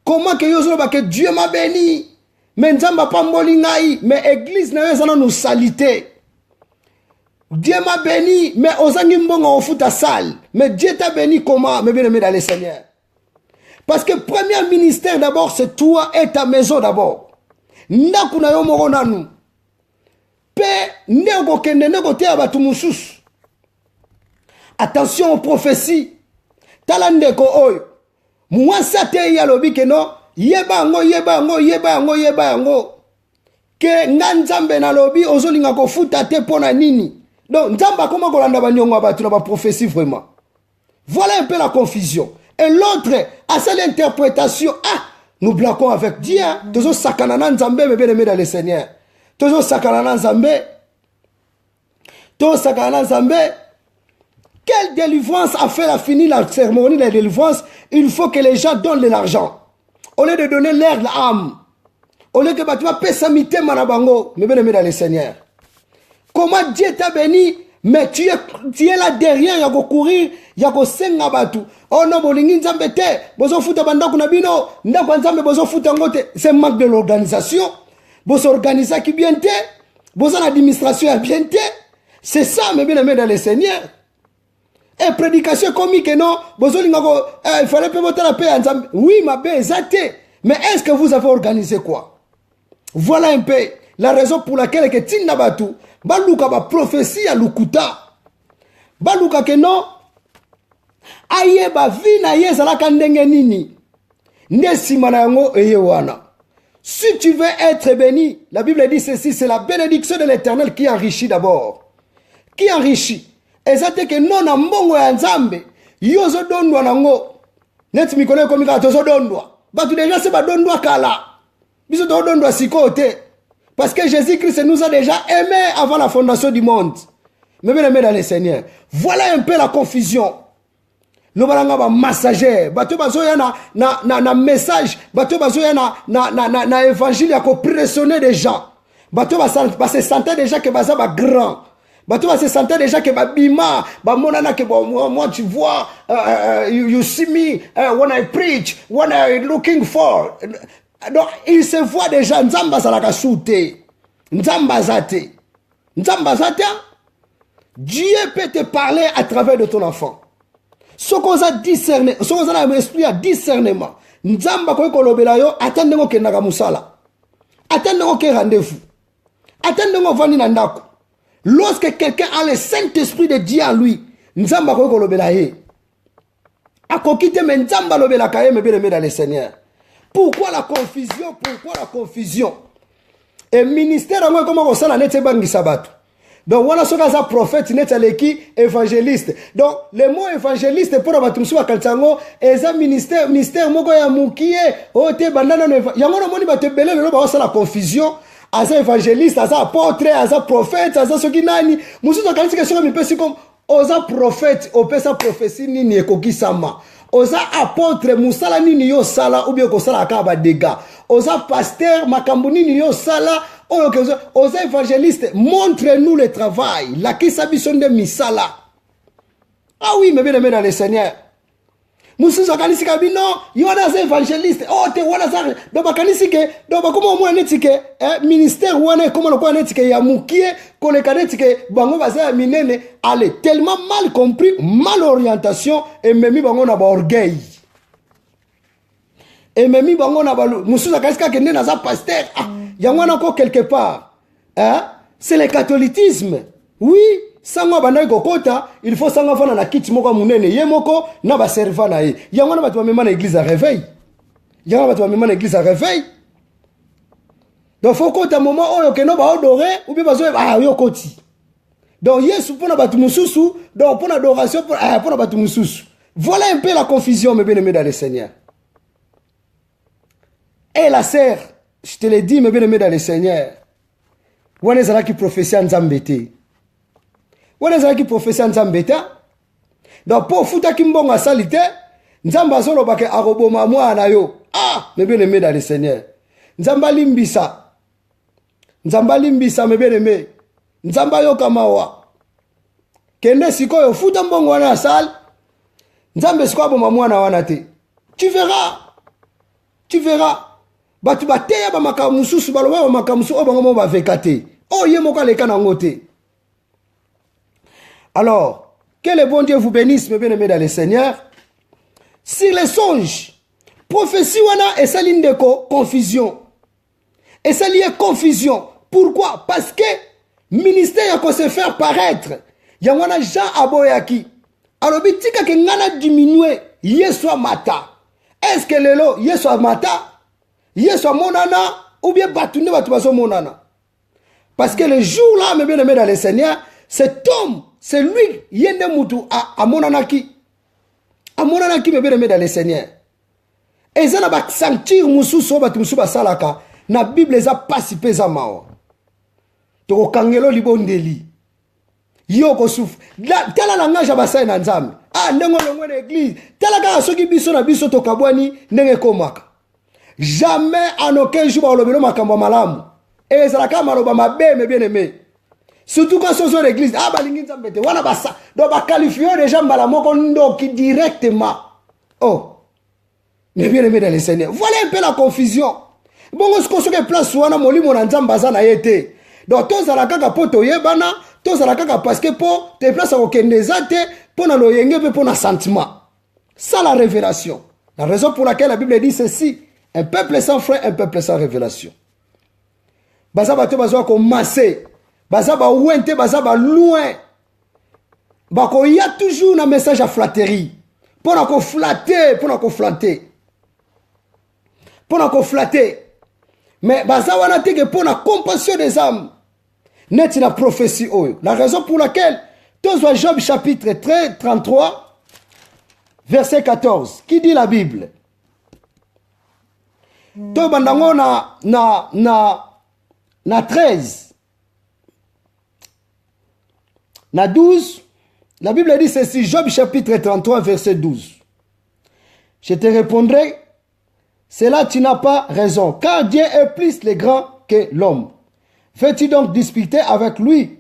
Speaker 1: Comment que yozo ba que Dieu m'a béni? Mais nzamba pa molingai, mais église na yezana nous saliter. Dieu m'a béni, mais ozangi mbongo on fout à salle. Mais Dieu t'a béni comment? Mais bien aimé dans le Seigneur. Parce que premier ministère d'abord, c'est toi et ta maison d'abord. Ndakuna yo moko nanu. Pe nego kende nego te abatu mususu. Attention aux prophéties. Talandeko oyo. Mwasa te ya lobi ke no. Yeba ngo. Ke nganzambe na lobi ozolinga ko futa te pona nini. Donc nzamba comment kolanda banyongo abatu na ba prophétie vraiment. Voilà un peu la confusion. Et l'autre, à cette interprétation, nous bloquons avec Dieu. Toujours sakanana nzambe, mais bien aimé dans le Seigneur. Toujours sakanana nzambe. Toujours sakanana nzambe. Quelle délivrance a fait fini la cérémonie de la délivrance? Il faut que les gens donnent de l'argent. Au lieu de donner l'air, l'âme. Au lieu que tu vas payer samité manabango, mais bien aimé dans le Seigneur. Comment Dieu t'a béni? Mais tu es là derrière, il y a courir, il y a senga batu. Oh non, bolingi nzambe te, bozo futa bandaku na bino, ndako nzambe bozo futa ngote. C'est manque de l'organisation. Bozo organiser qui bien te, bozo l'administration bien te. C'est ça, mais bien aimé dans le Seigneur. Et prédication comique, non, bozo lingako, il fallait pas voter la paix à nzambe. Oui, ma paix, exacté. Mais est-ce que vous avez organisé quoi? Voilà un peu la raison pour laquelle que Tinda Batu, baluka ba prophétie à lukuta. Baluka ke non, aye ba vina ye zalaka ndenge nini. Nesi manango eye wana. Si tu veux être béni, la Bible dit ceci, c'est la bénédiction de l'Éternel qui enrichit d'abord. Qui enrichit? Et ça te que non na mbongo ya nzambe, yozo dondwa nango. Net mi connaît comme tozo dondwa. Batu déjà c'est ba dondwa kala. Biso to dondwa sikote. Parce que Jésus-Christ nous a déjà aimés avant la fondation du monde. Mais bien aimé dans le Seigneur. Voilà un peu la confusion. Nous allons massager. Bato bazoya na message. Bato bazoya na évangile à pressionner des gens. Bato se sentir déjà que baza ba grand. Bato se sentir déjà que ba bima. Ba monana que moi tu vois. You see me when I preach. When I looking for. Donc, il se voit déjà, Nzamba salaka soute. Nzamba zate. Nzamba zate. Dieu peut te parler à travers de ton enfant. Ce qu'on a discerné, ce qu'on a esprit à discernement. Nzamba koy kolobela yo, attendez-moi que naga musala. Attendez-moi que rendez-vous. Attendez-moi vani nandako. Lorsque quelqu'un a le Saint-Esprit de Dieu en lui, Nzamba koy kolobela ye. Akokite men Nzamba lobela kaye me bien dans le Seigneur. Pourquoi la confusion? Pourquoi la confusion? Et ministère, moi, comment on s'en a net bangi sabat. Donc, voilà ce qu'on a prophète, net aleki, évangéliste. Donc, le mot évangéliste, pour abatumsu wa kaltango, et un ministère, moko ya mukie, ote bandana, yango moni ba te belé, le ba la confusion. Asa évangéliste, asa apôtre, asa prophète, asa soki nani. Musu to kalisi question mi pesi comme, osa prophète, opesa prophétie nini ekoki sama. Osa apôtre musala nini yo sala ou bien ko sala akaba dega. Osa pasteur makambo nini yo sala osa évangéliste montre-nous le travail. La kisabiso de misala. Ah oui, mais bien aimé dans le Seigneur. Musuza kanisi kabino yona za évangéliste. Oh te wana za do bakanisi ke do bakoma mo netike ministère wana comme le quoi netike ya mukie koleka netike bango baza minene allez tellement mal compris, mal orientation et memi bango na ba orgueil. Et memi bango na ba musuza kanisi ka kende na za pasteur yango na ko quelque part. C'est le catholicisme. Oui. Sangwa banayi kokota, il faut sangwa fana na kiti moko munene yemoko na ba serva na ye. Yango na batu bamema na église à réveil. Yango batu bamema na église à réveil. Donc faut qu'on ait un moment où que nous va adorer ou bien besoin ah yo koti. Donc Yesu pour na batu mususu, donc pour l'adoration pour na batu mususu. Voilà un peu la confusion mes bien-aimés dans le Seigneur. Et la sœur, je te l'ai dit mes bien-aimés dans le Seigneur. Wana zala ki prophétie nzambete. Wana zala ki prophétie nzambete. Donc pour futa ki mbonga salite, nzamba zolo bake aroboma mwana yo. Ah, mes bien-aimés dans le Seigneur. Nzamba limbisa. Nzamba limbisa mes bien-aimés. Nzamba yo kamawa. Kende sikoyo futa mbongo wana sal. Nzambe sikoyo boma mwana wana te. Tu verras. Tu verras. Batu bateya ba makamususu baloba ba makamusu o bango ba vekate. Oh ye moko leka na ngote. Alors, que le bon Dieu vous bénisse mes bien-aimés dans le Seigneur. Sur les songes, prophétie wana et saline de confusion. Et ça lié confusion. Pourquoi? Parce que ministère a se faire paraître. Yangwana Jean Aboyaki. Alors bitika ke ngana diminuer yeswa mata. Est-ce que lelo yeswa mata? Yeswa monana ou bien batune batubaso monana? Parce que le jour là, mes bien-aimés dans le Seigneur, cet homme, c'est lui yende mutu a monanaki. A monanaki mes bien-aimés dans le Seigneur. Et ça n'a pas sentir mususo batumusu basalaka. Na Bible eza pasi peza mao. Toko kangelo libondeli. Yo ko souffre. Tala la nganja basai na nzambe. Ah ndengo longwe na église. Tala ka soki biso na biso to kabwani ndenge komaka. Jamais en aucun jour ba lobelo makambo malamu. Et ça la ka maloba mabe mes bien-aimés. Surtout quand sont sur l'église. Ah balingi nzambe te wana basa. Do ba qualifier déjà mbala moko ndoki directement. Oh. Mes bien-aimés dans le Seigneur. Voilà un peu la confusion. Bon, ce qu'on se place sur un molimo na nzamba za na yete. Donc tous à la kaka poto yebana, tous à la kaka parce que pour te place au kendezate, pour na loyenge pe pour na sentiment. Ça la révélation. La raison pour laquelle la Bible dit ceci, un peuple sans frein, un peuple sans révélation. Baza bato bazo ko massé, baza ba ouente, baza ba loin. Ba ko y a toujours un message à flatterie. Pour na ko flatter, pour na ko flatter. Pour na ko flatter. Mais baza wana te que pour la compassion des âmes. Net la prophétie oyo. La raison pour laquelle tous Job chapitre 33 verset 14 qui dit la Bible. To bandango na 13 na 12 la Bible dit ceci Job chapitre 33 verset 12. Je te répondrai cela tu n'as pas raison, car Dieu est plus le grand que l'homme. Veux-tu donc disputer avec lui?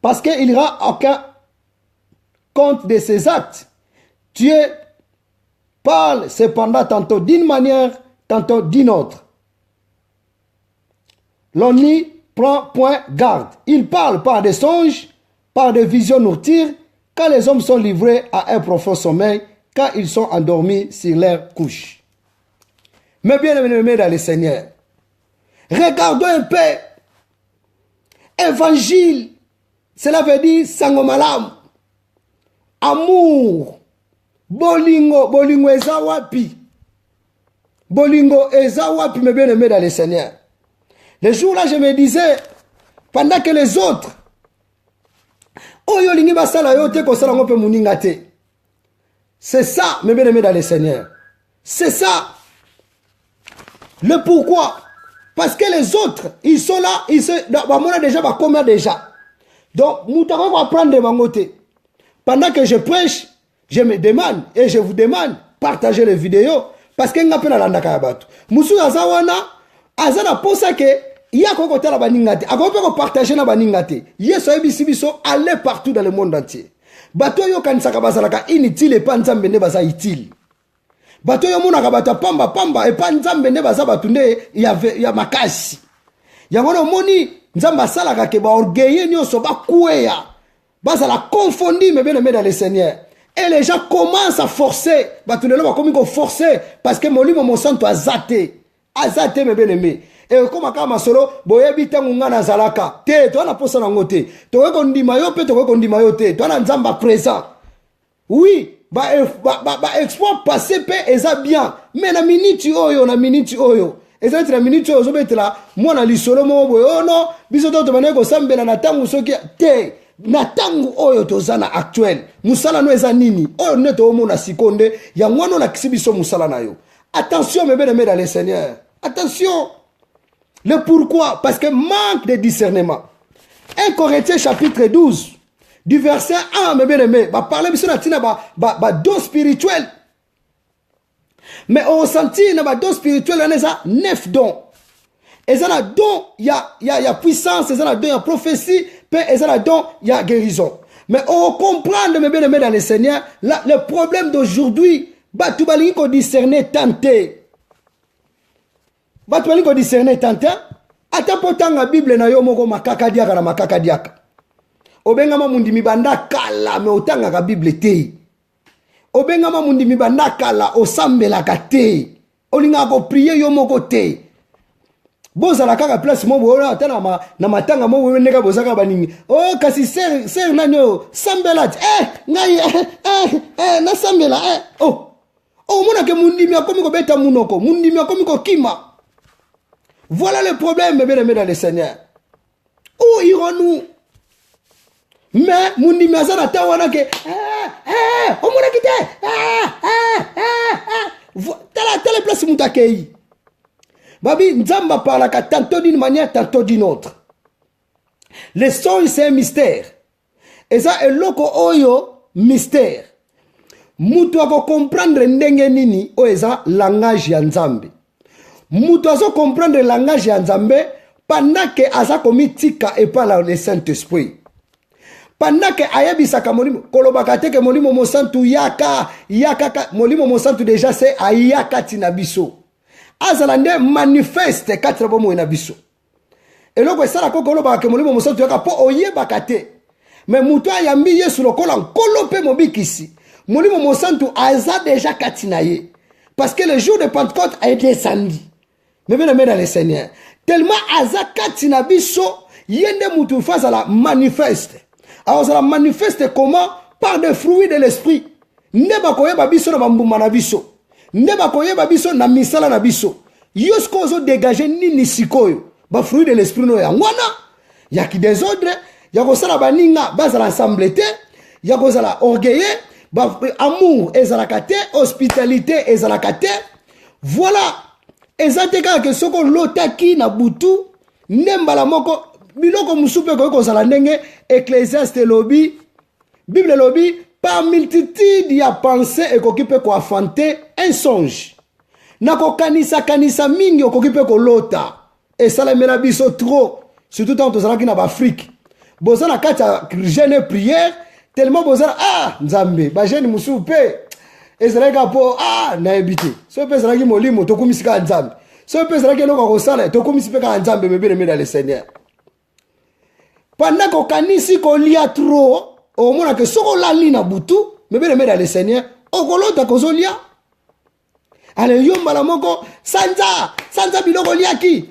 Speaker 1: Parce qu'il n'ira aucun compte de ses actes. Dieu parle cependant tantôt d'une manière, tantôt d'une autre. L'on n'y prend point garde. Il parle par des songes, par des visions nocturnes, quand les hommes sont livrés à un profond sommeil, quand ils sont endormis sur leur couche. Mais bien aimés dans le Seigneur, regardons un peu. Évangile, cela veut dire sangomalam. Amour. Bolingo, bolingo ezawapi. Bolingo ezawapi, mes bien aimés dans le Seigneur. Le jour-là, je me disais, pendant que les autres, oyo lingi basala yo te ko sala ngope muninga te. C'est ça, mes bien aimés dans le Seigneur. C'est ça. Le pourquoi? Parce que les autres, ils sont là, ils se, on a déjà, comment déjà. Donc, nous devons apprendre de mon côté. Pendant que je prêche, je me demande, et je vous demande, partagez les vidéos, parce que nous avons la ndakayabatu. Moussou azawana, azana posa ke, ya koko tala baningate, akoko partager na baningate. Yeso ebisibiso, allez partout dans le monde entier. Bato yo kanisaka bazalaka inutile, et pas nzambe ne baza utile. Bato yo muna kabata pamba pamba et pas nzambe ne baza batunde ya makasi. Yangono moni nzamba salaka ke ba orgueilleux nyoso ba kueya. Baza la confondu mais bien aimé dans le Seigneur. Et les gens commencent à forcer. Batunde lo ba komi ko forcer parce que molimo mon santo azate. Azate mais bien aimé. Et comme akama solo boyebi tangu ngana zalaka. Te to na posa na ngote. To ko ndima yo pe to ko ndima yo te. To na nzamba présent. Oui. Exploit passé pe eza bien mais na minute oyo Et ça, la minute où vous êtes là, moi, na lisolo mo boy, oh non, bisoto to baneko sambela na tangu soki te, na tangu oyo tozana actuel. Musala no eza nini? Oyo neto omo na sikonde, ya ngwano na kisibiso musala na yo. Attention, mes bien-aimés dans le Seigneur. Attention. Le pourquoi? Parce que manque de discernement. 1 Corinthiens chapitre 12, du verset 1, mes bien-aimés, va parler de ce don spirituel. Mais on sentit dans le don spirituel, il y a 9 dons. Et ça, le don, il y a puissance, et ça, le don, il y a prophétie, et ça, le don, il y a guérison. Mais on comprend, mes bien-aimés dans le Seigneur, le problème d'aujourd'hui, tu vas discerner tenté. Tu vas discerner tenté. Ata potanga Bible na yo moko makaka diaka na makaka diaka. Obengama mundi mibanda kala me otanga ka Bible te. Obengama mundi mibanda kala osambela ka te. Olinga ko prier yo moko te. Bozala kaka place mo bola ata na matanga mo wewe neka bozaka baningi. Oh kasi ser nanyo sambela ngai na sambela oh mona ke mundi mi akomi ko beta munoko, mundi mi akomi ko kima. Voilà le problème, mes bien-aimés dans le Seigneur. Où irons-nous? Mais, mon dimanche, na tawana ke, on m'a quitté, telle place moutakei. Babi, Nzamba parle tantôt d'une manière, tantôt d'une autre. Le son, c'est un mystère. Et ça, est loko oyo, mystère. Moutou ako comprendre ndenge nini, o eza langage ya Nzambe. Moutou azo comprendre le langage ya Nzambe pendant que aza komi tika et pas le Saint-Esprit. Pendant que ayebisaka molimo kolobaka te ke molimo mosantu yaka molimo mosantu déjà c'est ayaka tina biso. Azala nde manifeste katra bomo ina biso. Et loko esala ko kolobaka ke molimo mosantu yaka po oyebaka te. Mais moutou ayambi Yesu lokola nkolope mobikisi. Molimo mosantu aza déjà katina ye. Parce que le jour de Pentecôte a été descendu. Mais bien aimé dans le Seigneur. Tellement azaka tinabiso yende mutu face à la manifeste. Alors ça la manifeste comment? Par des fruits de l'esprit. Neba koyeba biso na bambuma na biso. Neba koyeba biso na misala na biso. Yosko zo dégager nini sikoyo. Ba fruits de l'esprit no ya ngwana. Ya ki désordre. Ya ko sala baninga baza l'ensemble te. Ya ko sala orgueilleux. Ba amour ezalaka te. Hospitalité ezalaka te. Voilà. Ezateka ke soko lotaki na butu nembala moko biloko musupe ko kozala ndenge Ecclésiaste lobi Bible lobi par multitude ya pensée ekokipe ko affronter un songe nako kanisa mingi okokipe ko lota et ça la mena biso trop surtout tant tozalaki na Afrique bozala kata jeûne prière tellement bozala Nzambe ba jeune musupe ezalaka po na ebité so pesa ki molimo to komisika Nzambe so pesa ki lokako sala to komisika Nzambe mebele dans le Seigneur pendant ko kanisi ko lia trop o mona ke soko la lina butu mebele dans le Seigneur o kolota ko zolia ale yomba la moko sanza biloko liaki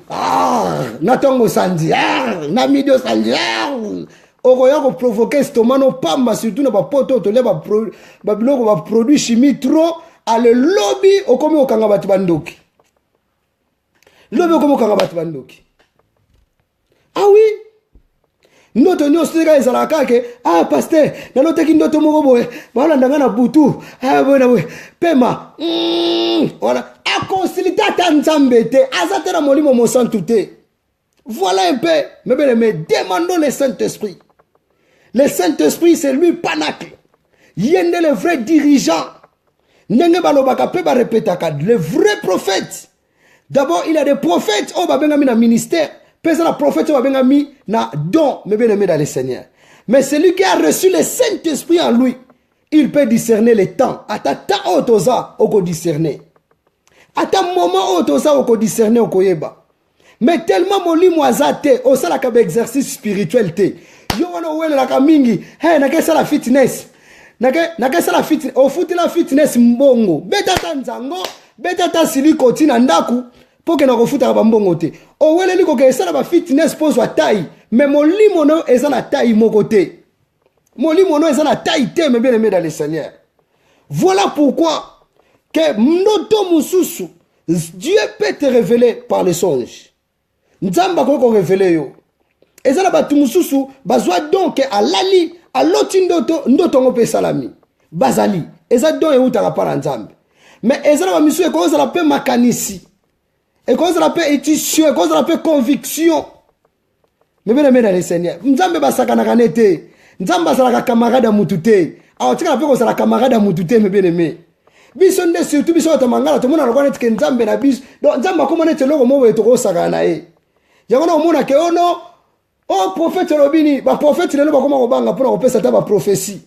Speaker 1: na tongo sanzi na midio sanzi okoya ko provoquer estomac no pamba surtout na ba poto to lia ba biloko ba produit chimique trop ale lobby okomi okanga batu bandoki oui ndoto nyonso teka ezalaka ke pasteur nalotaki ndoto moko boye baolandanga na butu boye boye pema voilà akonsilita ata Nzambe te aza te na molimo mosantu te. Voilà un peu, mais demandons le Saint-Esprit. Le Saint-Esprit, c'est lui panacle. Yende le vrai dirigeant. Nenge balobaka pe ba répétaka le vrai prophète. D'abord, il y a des prophètes au babengami na ministère, puis la prophète au babengami na don, mais bien aimé dans le Seigneur. Mais celui qui a reçu le Saint-Esprit en lui, il peut discerner les temps. À ta temps otoza oko discerner. À ta moment otoza oko discerner oko yeba. Mais tellement molimo azate au sala ka exercice spirituel te. Yo wana wele la kamingi, na kesa la fitness. Na kesa la fitness, au futi la fitness mbongo. Beta tanzango, beta ta siliko tina ndaku poke na kofuta ba mbongo te. O wele liko ke sala ba fitness pose wa taille, mais molimo no eza na taille moko te. Molimo no eza na taille te, mais bien aimé dans le Seigneur. Voilà pourquoi que ndoto mususu Dieu peut te révéler par les songes. Nzamba ko révéler yo. Ezala batu mususu bazwa donc alali aloti ndoto ngope salami. Bazali. Eza don euta para nzambe. Mais ezala ba misu ko ezala pe makanisi. Et ko ezala pe étudiant, ko ezala pe conviction. Mais bien aimé dans le Seigneur. Nzambe basakana kanete. Nzambe basala camarade mutute. Alors tu peux ko sala camarade mutute mais bien aimé. Biso nde surtout biso tamangala to mona lokwana tike nzambe na biso. Donc nzamba ko mona telo ko mo weto ko sakana e. Yango mona ke ono o prophète Robini, ba prophète lelo ba koma ko banga pour ko pesa ta ba prophétie.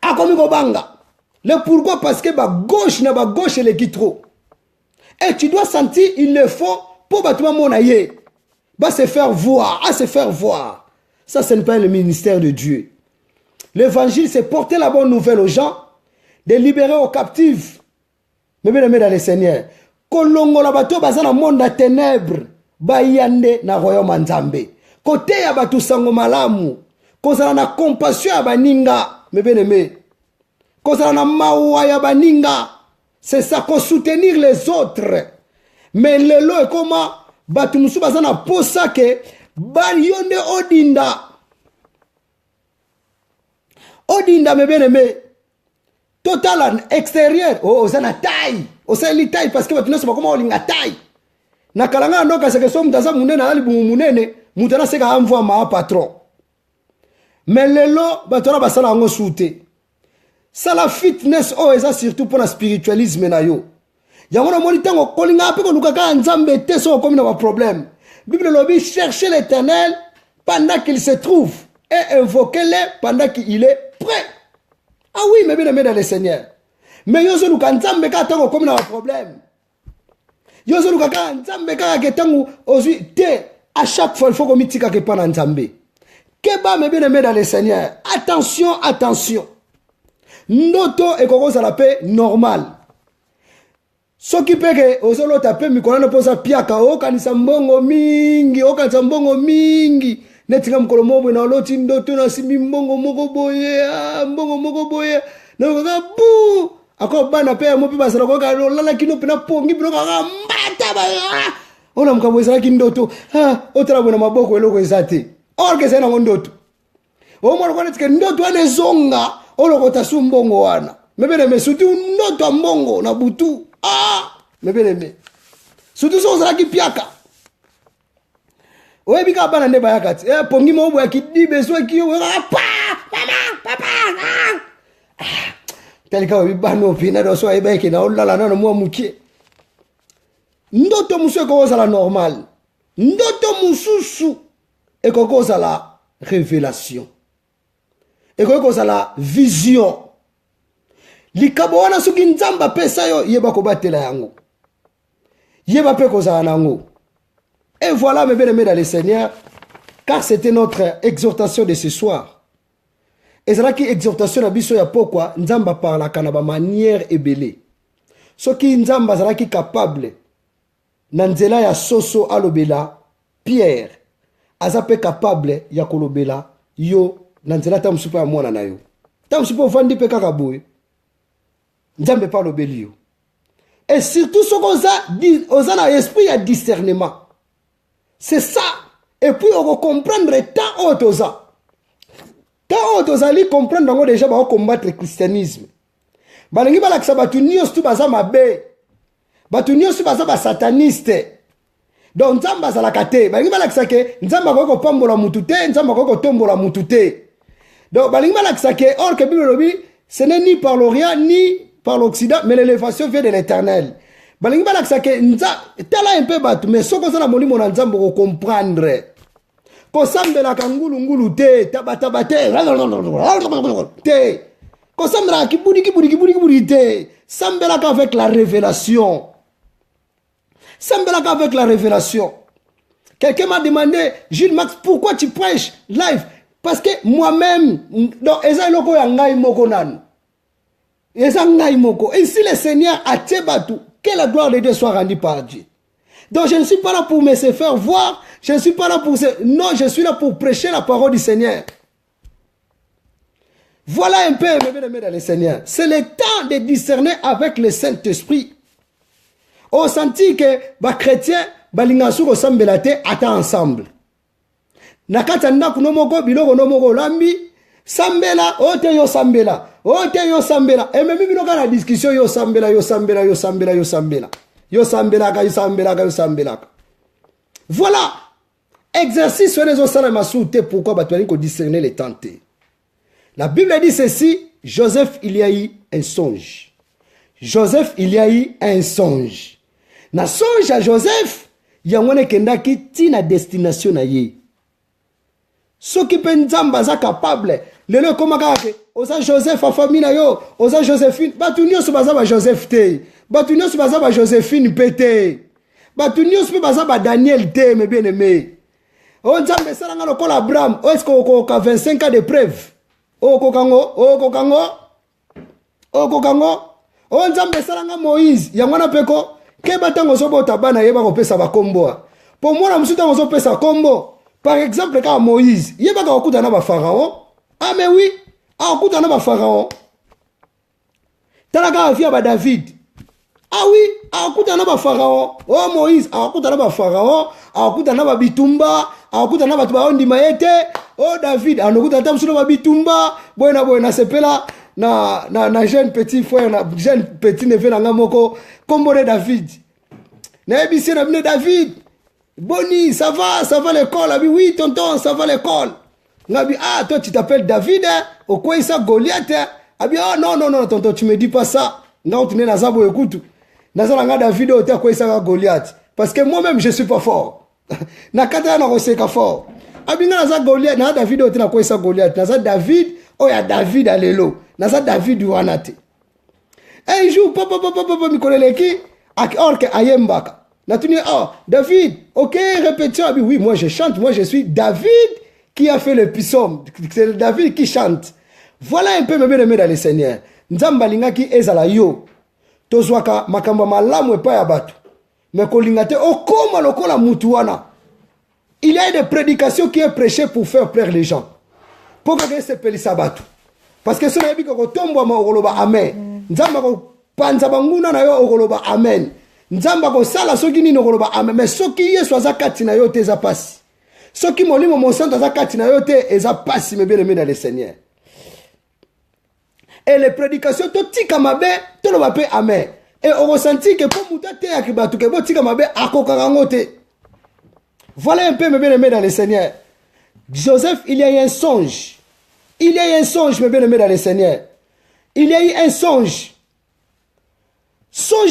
Speaker 1: A komi ko banga. Le pourquoi parce que ba gauche le qui trop. Et tu dois sentir il le faut pour batuma mona ye. Va se faire voir, à se faire voir. Ça ce n'est pas le ministère de Dieu. L'évangile c'est porter la bonne nouvelle aux gens, de libérer aux captifs. Mais bien aimé dans le Seigneur. Kolongo la bato bazana monde na ténèbres. Bayande na royaume nzambe. Côté ya batu sango malamu. Kozala na compassion ya baninga. Mais bien aimé. Kozala na mawa ya baninga. C'est ça qu'on soutenir les autres. Mais lelo est comment batu musu bazana posa ke bayonde odinda. Odinda mais bien aimé. Total extérieur. Oh, ça na taille. Oh, ça li taille parce que batu neso bakoma olinga taille. Na kalanga ndoka seke so mutaza munene ali munene mutana seka amvwa ma patron. Mais lelo batona basala ngo soute. Ça la fitness oh eza surtout pour la spiritualisme na yo. Yango na moni tango kolinga pe ko lukaka nzambe te so comme na ba problème. Bible lobi chercher l'Éternel pendant qu'il se trouve et invoquez-le pendant qu'il est prêt. Ah oui, mais bien aimé dans le Seigneur. Mais yo so luka nzambe ka tango comme na ba problème. Yo so lukaka nzambe ka ke tango ozui te à chaque fois il faut qu'on tika ke pana nzambe. Keba me bien aimé dans le Seigneur. Attention, attention. Noto e koko la paix normal. Ce qui peut que ozolo tape mikolo na posa piaka o kanisa mbongo mingi, o kanisa mbongo mingi. Netika mkolo mobo na loti ndoto na simi mbongo moko boye, mbongo moko boye. Na kaka bu. Ako bana pe mo pe basala ko ka lala kino pena pongi pena ka mbata ba. Ona mkamweza kindoto. Otra bona maboko eloko ezate. Orke sena ndoto. O mo ko netika ndoto ane zonga. Oloko tasu mbongo wana. Mebele me sutu ndoto mbongo na butu. Mebele me. Sutu so zaki piaka. Oye bika bana neba yakati. Pongi mobo ya kidibe so kiyo. Papa. Telika wibano pina do so ebeke na olala na mo mukie. Ndoto musu ko za la normal. Ndoto mususu e ko za la révélation. Et quoi ça la vision. Likabo wana suki nzamba pesa yo yeba ko batela yango. Yeba pe ko za nango. Et voilà mes bien-aimés dans le Seigneur, car c'était notre exhortation de ce soir. Et c'est là qui exhortation na biso ya pourquoi nzamba parla kana ba manière ebele. Ce qui nzamba zala qui capable na nzela ya soso alobela Pierre azape capable ya kolobela yo nanzela ta musupa ya mwana na yo. Ta musupa ofandi pe kaka boye. Nzambe pa lobeli yo. Et surtout ce qu'on a oza na esprit ya discernement. C'est ça. Et puis on va comprendre tant otoza. Tant otoza li comprendre ngo déjà ba combattre le christianisme. Balingi ba laksa batu nyos tu baza mabe. Batu nyos tu baza ba sataniste. Donc nzamba za la kate. Balingi ba laksa ke nzamba ko pambola mutu te, nzamba ko tombola mutu te. Donc, or que Bible ce n'est ni par l'Orient ni par l'Occident, mais l'élévation vient de l'Éternel. Tala un peu batu, mais ce que ça moni mon nzambo ko comprendre. Ko sambela kangulu ngulu te, tabatabate, te. Ko sambela kibudi te. Sambela avec la révélation. Sambela avec la révélation. Quelqu'un m'a demandé, Gilles Max, pourquoi tu prêches live? Parce que moi-même, donc, et si le Seigneur a Tebatu, que la gloire de Dieu soit rendue par Dieu. Donc je ne suis pas là pour me faire voir, je ne suis pas là pour... Non, je suis là pour prêcher la parole du Seigneur. Voilà un peu, mes bien-aimés dans le Seigneur. C'est le temps de discerner avec le Saint-Esprit. au senti que ba chrétien balinga su ko sambela te ata ensemble nakata ndaku no moko biloko no moko lambi sambela ote yo sambela et même bino kana discussion yo sambela voilà exercice sur les osala masute pourquoi batwani ko discerner les tentés. La Bible dit ceci, Joseph il y a eu un songe. Na songe à Joseph yangone kendaki tina destination na ye. Soki penzamba za capable lelo komaka ke oza Joseph a famille na yo oza Josephine batunyo so baza ba Joseph te batunyo so baza ba Josephine pete batunyo so baza ba Daniel te me bien aimé on nzambe salanga lokola Abraham est-ce ko 25 ans de preuve okokango on nzambe salanga Moïse yangwana peko ke batango so bota bana yeba ko pesa ba kombo po mwana musuta ngo so pesa kombo. Par exemple, quand Moïse, il y a pas de pharaon. Ah, mais oui, il y a un pharaon. Talaga via David. Ah oui, il y a un pharaon. Oh Moïse, il y a un pharaon. Il y a un bitumba. Il y a un baondi maete. Oh David, il y a un bitumba. Buena, c'est là. Na jeune petit frère, na jeune petit neveu na ngamoko. Combo de David. Na ebisi na bine David. Boni, ça va l'école. Oui, tonton, ça va l'école. Ah, toi, tu t'appelles David, hein? Au quoi ça, Goliath, hein? Ah, non, tonton, tu me dis pas ça. Non, tu n'es pas ça, écoute. Nazalanga David, au quoi ça, Goliath. Parce que moi-même, je suis pas fort. Nakata, na roseka fort. Abinga, naza Goliath, na David, au quoi ça, Goliath. Naza David, oh, ya David, allélo. Naza David, wanate. Un jour, papa, mikoleleki, or que ayembaka. David, ok, répétition. Oui, moi je chante, moi je suis David qui a fait le psaume. C'est David qui chante. Voilà un peu mes bien-aimés dans le Seigneur. Nzambalinga ki ezala yo. Tozwaka makamba malamu epa ya batu. Mais kolingate okoma lokola mutuana. Il y a des prédications qui est prêchées pour faire plaire les gens. Pourquoi que c'est pelisa batu? Parce que cela dit que kotombo ma okoloba amen. Nzamba ko panza banguna na yo okoloba amen. Nzamba ko sala soki ni nokoloba amen mais soki yesu azakati na yo te eza pasi soki molimo monsanto azakati na yo te eza pasi me bien aimé dans le Seigneur et les prédications to tika mabe to lo bape amen et on ressentit que pour muta te akibatu ke bo tika mabe akokanga ngote. Voilà un peu me bien aimé dans le Seigneur. Joseph, il y a eu un songe me bien aimé dans le Seigneur. Il y a eu un songe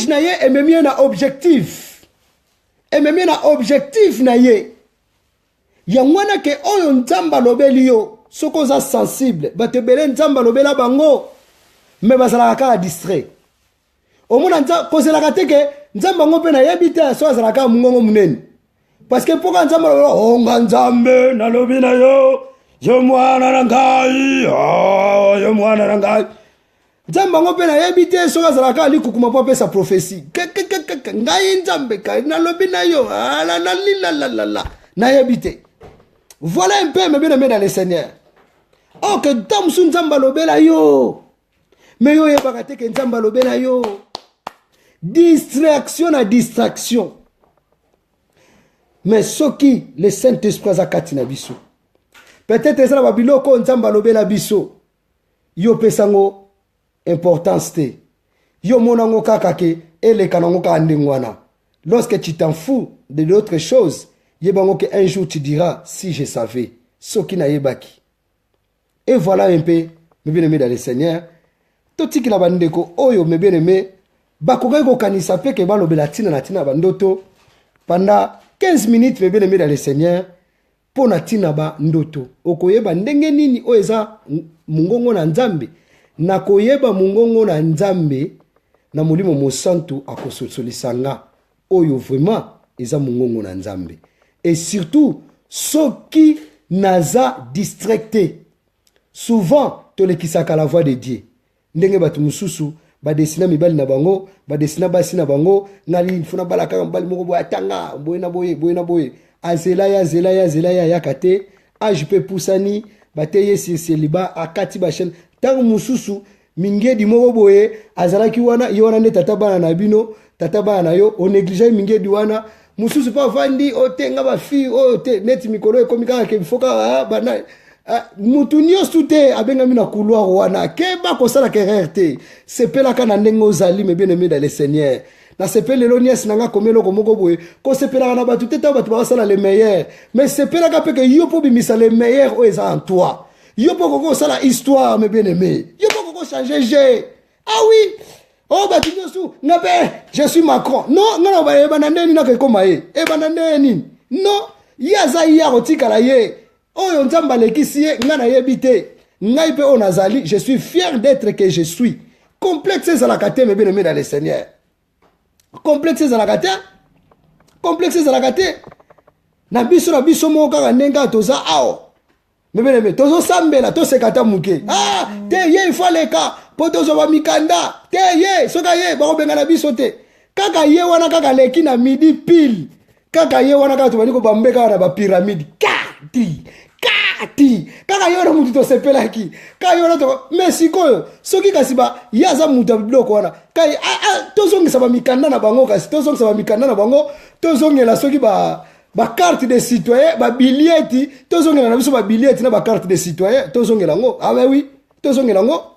Speaker 1: na ye et même na objectif na ye yangwana ke oyo nzamba lobeli yo soko za sensible batebele nzamba lobela bango me bazala ka distrait omona nza kozela te ke nzamba ngo pe na yebite so azala ka mungongo munene parce que pourquoi nzamba lobela onga nzambe na lobi na yo mwana na ngai Nzamba ngope na yebite soka zalaka ali kukuma po pesa prophétie. Ngai nzambe ka na lobi na yo na yebite. Voilà un peu mes bien-aimés dans le Seigneur. Oh que tam sun nzamba lobela yo. Mais yo yebaka te ke nzamba lobela yo. Distraction na distraction. Mais soki le Saint-Esprit azakati na biso. Peut-être ezala babiloko nzamba lobela biso. Yo pesango importance te. Yo monango kakake ele kanango ka ndingwana. Lorsque tu t'en fous de l'autre chose, yebango que un jour tu diras si je savais soki na yebaki. Et voilà un peu mes bien-aimés dans le Seigneur. Totiki la bandeko oyo mes bien-aimés bakoka ko kanisa pe ke balobela tina na tina bandoto pendant 15 minutes mes bien-aimés dans le Seigneur pour na tina ba ndoto. Okoyeba ndenge nini oeza mungongo na nzambe. Na koyeba mungongo na nzambe na mulimo mosantu akososolisanga oyo vraiment eza mungongo na nzambe. Et surtout soki naza distracté. Souvent tolekisaka la voix de Dieu. Ndenge batu mususu badesina mibali na bango, badesina basi na bango, ngali funa balaka mbali moko boya tanga, boyena boye. Azelaya yakate, ajpe pusani, bateye celibat akati bachen. Tant mususu mingedi moko boye azalaki wana yona ne tata bana na bino tata bana na yo o néglige mingedi wana mususu pa vandi otenga ba fi o te net mikolo e komika ke foka bana mutu nyonso te abengami na couloir wana ke bakosala kerere te sepelaka na ndenge ozali me bien aimé dans le Seigneur na sepelelo niesi nanga komi eloko moko boye kosepelaka na bato te ta bato bakosala le meilleur mais sepelaka mpe ke yo mpo bimisa le meilleur oyo eza en toi yo mpo koko osala histoire me bien aimé yo mpo koko changer je ah oui oh bato nyonso nga mpe je suis Macron non nga na bayebana ndeni nakekoma ye ebana ndeni non ye aza ye akotikala ye oyo nzambe alekisi ye nga nayebi te ngai mpe oyo nazali je suis fier d'être que je suis complexe ezalaka te me bien aimé dans le Seigneur complexe ezalaka te complexe ezalaka te na biso moko kaka ndenge toza awa me bien aimé tozosambela toseka ata moke ah te ye ifaleka mpo tozwa bamikanda te ye soka ye bakobenga na biso te kaka ye wana kaka leki na midi pile kaka ye wana kaka tobandi kobambe kaka na bapiramide kati kaka ye wana mutu tosepelaki kaka ye wana mais sikoyo soki kasi ye aza mutu ya biloko wana kai tozongisa bamikanda na bango kasi tozongisa bamikanda na bango tozongela soki carte de citoyen babilieti tozongela na biso babilieti na carte de citoyen tozongela ngo ah ben oui tozongela ngo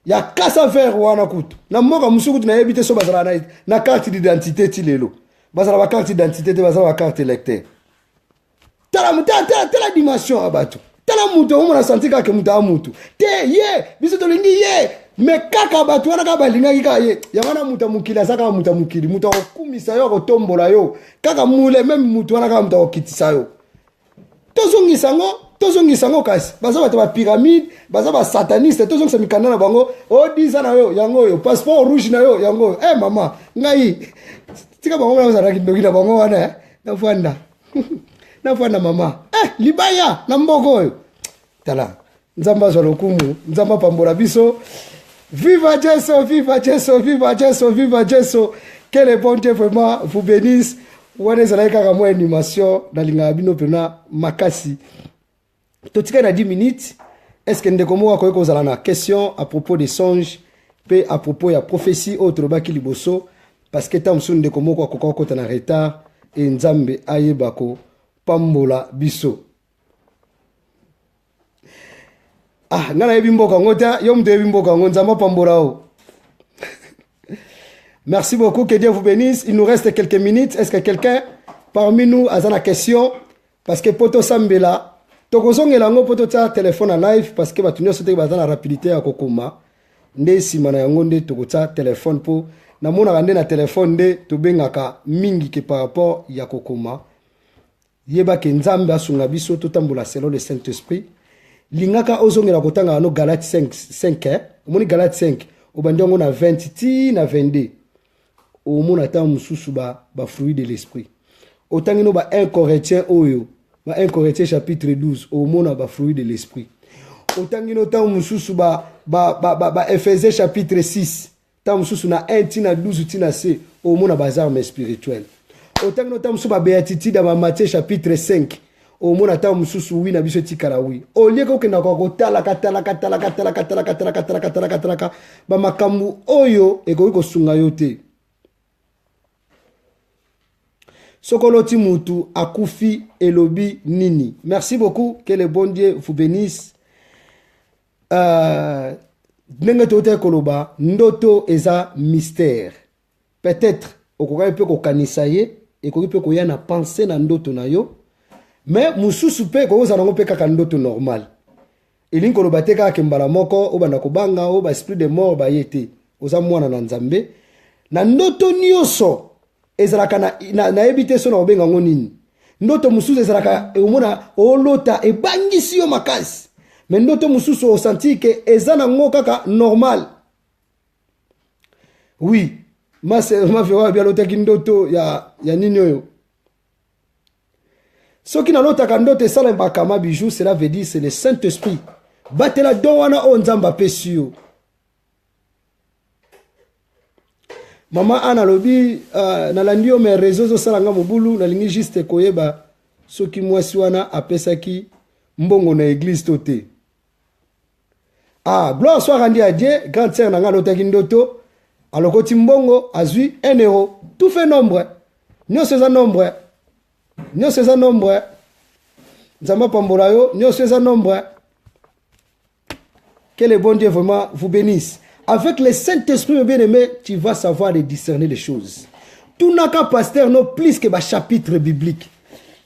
Speaker 1: ya kasa faire wana kutu na mboka musu kutu nayebi te so bazala na carte d'identité ti lelo bazala carte d'identité te bazala carte électeur tala dimension abato tala mutu omona santi kaka mutu a mutu te ye biso tolingi ye me kaka bato wana kaka balingaki kaka ye yango na mutu amokili aza kaka mutu amokili mutu akokumisa yo akotombola yo kaka mule meme mutu wana kaka mutu akokitisa yo tozongisa ngo kasi baza bato bapiramide baza basataniste tozongisa mikanda na bango odisa na yo yango oyo passeport rouge na yo yango oyo mama ngai tika bango wana ozalaki ndoki na bango wana nafanda mama libaya na mboko oyo tala nzambe azwa lokumu nzambe apambola biso viva Jesu viva Jesu viva Jesu viva Jesu que le bon Dieu vraiment vous bénisse wana ezalaki kaka mwa animation nalingaka bino mpena makasi totika na 10 minutes est-ce que ndeko moko akoki kozala na question à propos des songes mpe à propos ya prophétie oyo tolobaki liboso parce que ntango mosusu ndeko moko akoka kokota na retard e nzambe ayeba kopambola biso nga nayebi mboka yango te yo moto yebi mboka yango nzambe apambola o merci beaucoup, que Dieu vous bénisse. Il nous reste quelques minutes. Est-ce que quelqu'un parmi nous a une question? Parce que poto sambela tokozonge lango poto ta téléphone en live parce que batunyo sote bazana rapidité ya kokoma nde simana yango nde tokota téléphone po na mona kande na téléphone nde tobengaka mingi ke par rapport ya kokoma yeba ke nzambe asunga biso totambola selon le Saint-Esprit lingaka ozongela kotanga no Galates 5 omoni Galates 5 obandi yango na 20 ti na 22 omona ta mususu ba fruit de l'esprit otangi no ba 1 Corinthiens oyo ba 1 Corinthiens chapitre 12 omona ba fruit de l'esprit otangi no ta mususu ba Ephésiens chapitre 6 ta mususu na 1 tina 12 tina c omona ba armes spirituelles otangi no ta mususu ba béatitude ba Matthieu chapitre 5 omona ta mususu wi na biso tikala wi olie ko kenda ko kotala katala ba makambu oyo ekoki kosunga yo te Sokoloti mutu akufi elobi nini. Merci beaucoup, que le bon Dieu vous bénisse. Ndenge tote koloba ndoto eza mystère. Peut-être okoka pe ko kanisa ye et ko pe ko ya na penser na ndoto na yo. Mais mususu pe ko za nango pe kaka ndoto normal. Elingi koloba te kaka mbala moko obanda kobanga o ba esprit de mort ba yete. Oza mwana na Nzambe. Na ndoto nyonso ezalaka na ebite so na obenga ngo nini ndoto mususu ezalaka omona olota ebangisi yo makasi mais ndoto mususu osenti ke ezana ngo kaka normal oui ma vewa bia lota kindoto ya nini oyo soki na lota ka ndoto esala mbakama bijou cela veut dire c'est le Saint-Esprit batela don wana o nzamba pesi yo Mama ana lobi na landio me réseaux zo salanga mobulu na lingi juste koyeba soki mwasi wana apesaki mbongo na église tote. Ah, gloire soit rendue à Dieu. Grande sœur Nanga Lotakindoto. Alors, quand Timbongo a eu 1 euro. Tout fait nombre. Nous c'est un nombre. Nous c'est un nombre. Zamba Pambolayo. Nous c'est un nombre. Que le bon Dieu vraiment vous bénisse. Avec le Saint-Esprit, bien aimé, tu vas savoir et discerner les choses. Tout n'a qu'un pasteur, non plus que un chapitre biblique.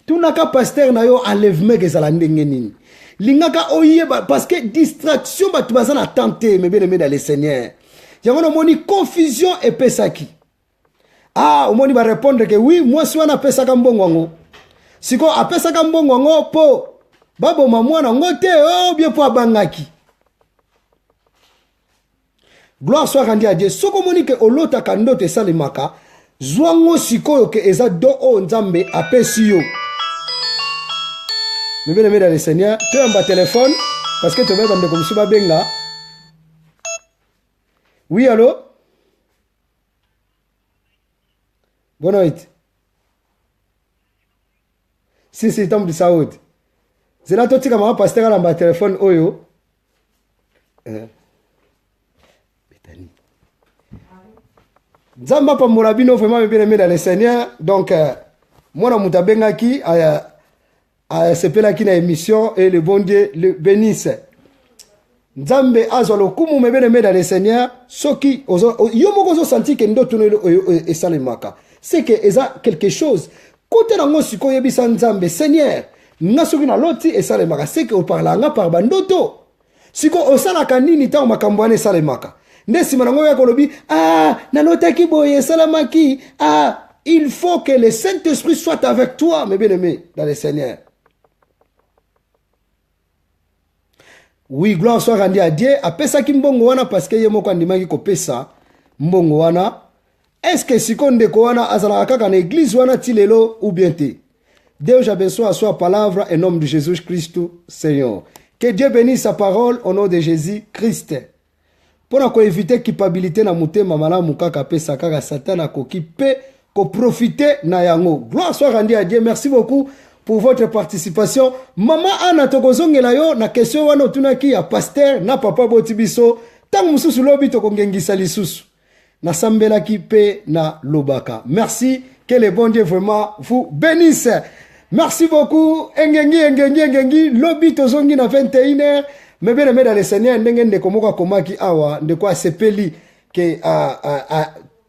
Speaker 1: Tout n'a qu'un pasteur, n'a yo enlèvement que ça l'a n'engeni. L'ingaka oye, parce que distraction, tu vas en tenter, mais bien aimé dans le Seigneur. Il y a une confusion et pesaki. Ah, au moins, il va répondre que oui, moi, si on a pesaka mbongwango. Si on a pesaka mbongwango, po, babo mamouana, ngote, oh, bien pour abangaki. Gloire soit rendue à Dieu. Ce qu'on dit que olota kando te salimaka, zwango sikoyo ke eza do o nzambe apesio. Mais bien aimé dans le Seigneur, tu as un téléphone parce que tu vas bande comme suba benga. Oui, allô? Bonne nuit. Si, temps de Saoud. C'est là tout comme un pasteur à la téléphone oyo. Zamba Pamorabino vraiment bien aimé dans le Seigneur. Donc, moi, na mutabenga qui a sepela qui na émission et le bon Dieu le bénisse. Nzambe azolo kumu me bien aimé dans le Seigneur. Soki yo moko senti que ndo tuno et salimaka. C'est que eza quelque chose. Côté na ngo siko yebisa Nzambe Seigneur. Na soki na loti et salimaka. C'est que on parlanga par bandoto. Siko osala kanini ta makambo ane salimaka. Nesi manango ya kolobi nalotaki boye salamaki il faut que le Saint-Esprit soit avec toi mes bien-aimés dans le Seigneur. Oui, gloire soit rendue à Dieu. Apesa ki mbongo wana parce que yemo kwa ndimaki ko pesa mbongo wana. Est-ce que si konde ko wana azala kaka na église wana tilelo ou bien te? Dieu j'ai besoin à soi palabra en nom de Jésus-Christ Seigneur. Que Dieu bénisse sa parole au nom de Jésus-Christ. Pour éviter culpabilité na mutema malamu kaka pesa kaka Satan akoki pe ko profiter na yango. Gloire soit rendue à Dieu. Merci beaucoup pour votre participation. Maman Anna tokozongela yo na question wana tunaki ya pasteur na papa botibiso tangu mususu lobi tokongengisa lisusu. Na sambela ki pe na lobaka. Merci, que le bon Dieu vraiment vous bénisse. Merci beaucoup. Engengi lobi tozongi na 21h. Mais bien aimé dans le Seigneur, ndenge ndeko moko komaki awa ndeko asepeli ke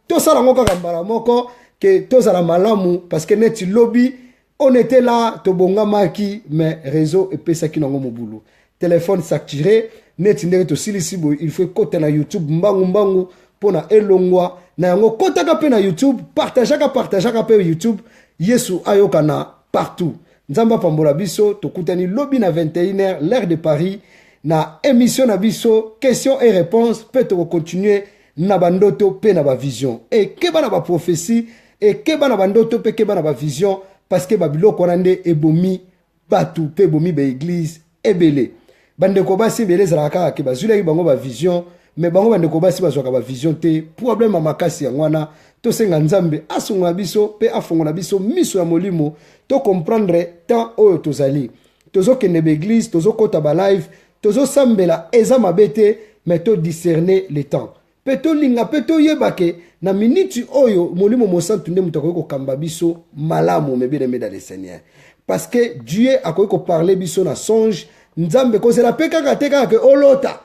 Speaker 1: to sala ngoko kambala moko ke to sala malamu parce que neti lobby on était là to bonga maki mais réseau et pesa ki nango mobulu téléphone s'activer neti ndenge to silisibo il faut côté na YouTube mbangu pona elongwa na yango kota ka pe na YouTube partagaka pe YouTube Yesu ayokana partout nzamba pambola biso to kutani lobby na 21h l'heure de Paris. Na émission na biso questions et réponses peut continuer na bandoto pe na ba vision et ke bana ba prophétie et ke bana bandoto pe ke bana ba vision parce que babilo konande ebomi batu pe bomi ba église ebele bande ko basi bele zalaka ke bazula ki bango ba vision mais bango bande ko basi bazwaka ba vision te problème makasi ngwana to senga Nzambe asunga biso pe afongola biso miso ya molimo to comprendre tant oyo tozali tozo kende ba église tozo kota ba live tozo sambela eza mabete mais to discerner le temps peto linga peto yebake na minute oyo molimo mosantu nde mutako ko kamba biso malamu me bien aimé dans le Seigneur parce que Dieu a ko parler biso na songe Nzambe ko c'est la peka kateka ke olota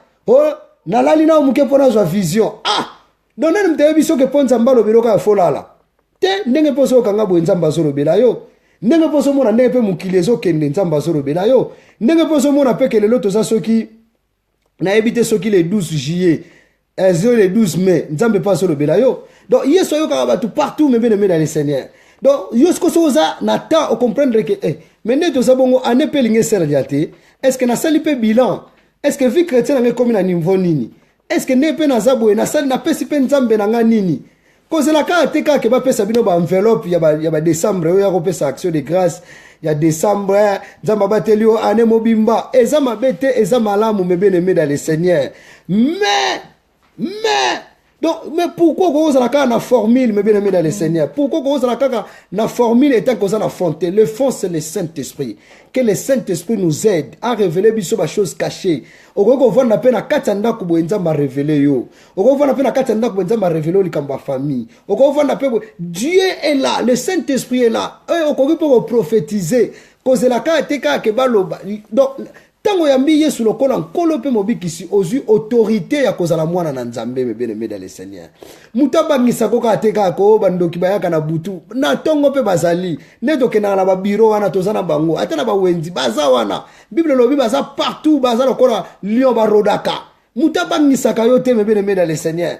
Speaker 1: na lali na muke pona zo vision donne mte biso ke ponza mbalo biloka folala te ndenge poso kanga bo Nzamba zolo belayo ndenge poso mona ndenge pe mukilezo kende Nzamba zolo belayo ndenge poso mona pe ke lelo toza soki na ebite soki le 12 juillet le 12 mai Nzambe pas zolo belayo donc yeso yo ka ba tout partout mais bien aimé dans le Seigneur donc yosko soza na temps au comprendre que mais ne toza bongo ane pe linge sera diate est-ce que na sali pe bilan est-ce que vie chrétienne na comme na niveau nini est-ce que ne pe na zabo na sali na pesi pe Nzambe na nga nini. Cause la ka teka ke ba pesa bino ba enveloppe ya ba décembre ya ko pesa action de grâce ya décembre Nzamba batelio ane mobimba eza mabete eza malamu me bien aimé dans le Seigneur mais Donc, mais pourquoi vous avez une formule, mais bien aimé dans le Seigneur? Pourquoi vous avez une formule étant que vous avez fonté? Le fond, c'est le Saint-Esprit. Que le Saint-Esprit nous aide à révéler des choses cachées. Au vous voit na pena katanda ku boenza ma révéler yo. Au vous voit na pena katanda ku boenza ma révéler li kamba famille. Au vous voit na pena Dieu est là, le Saint-Esprit est là. Au vous peut prophétiser. Cause la ka teka ke baloba. Donc tango yambi yesu lokola nkolo pe mobikisi ozu autorité ya kozala mwana na nzambe me bien aimé dans le Seigneur. Mutaba ngisa ko ka teka ko bandoki bayaka na butu na tongo pe bazali neto ke na ba bureau wana tozana bango ata na ba wenzi baza wana Bible lobi baza partout baza lokola lion barodaka mutaba ngisa ka yo te me bien aimé dans le Seigneur.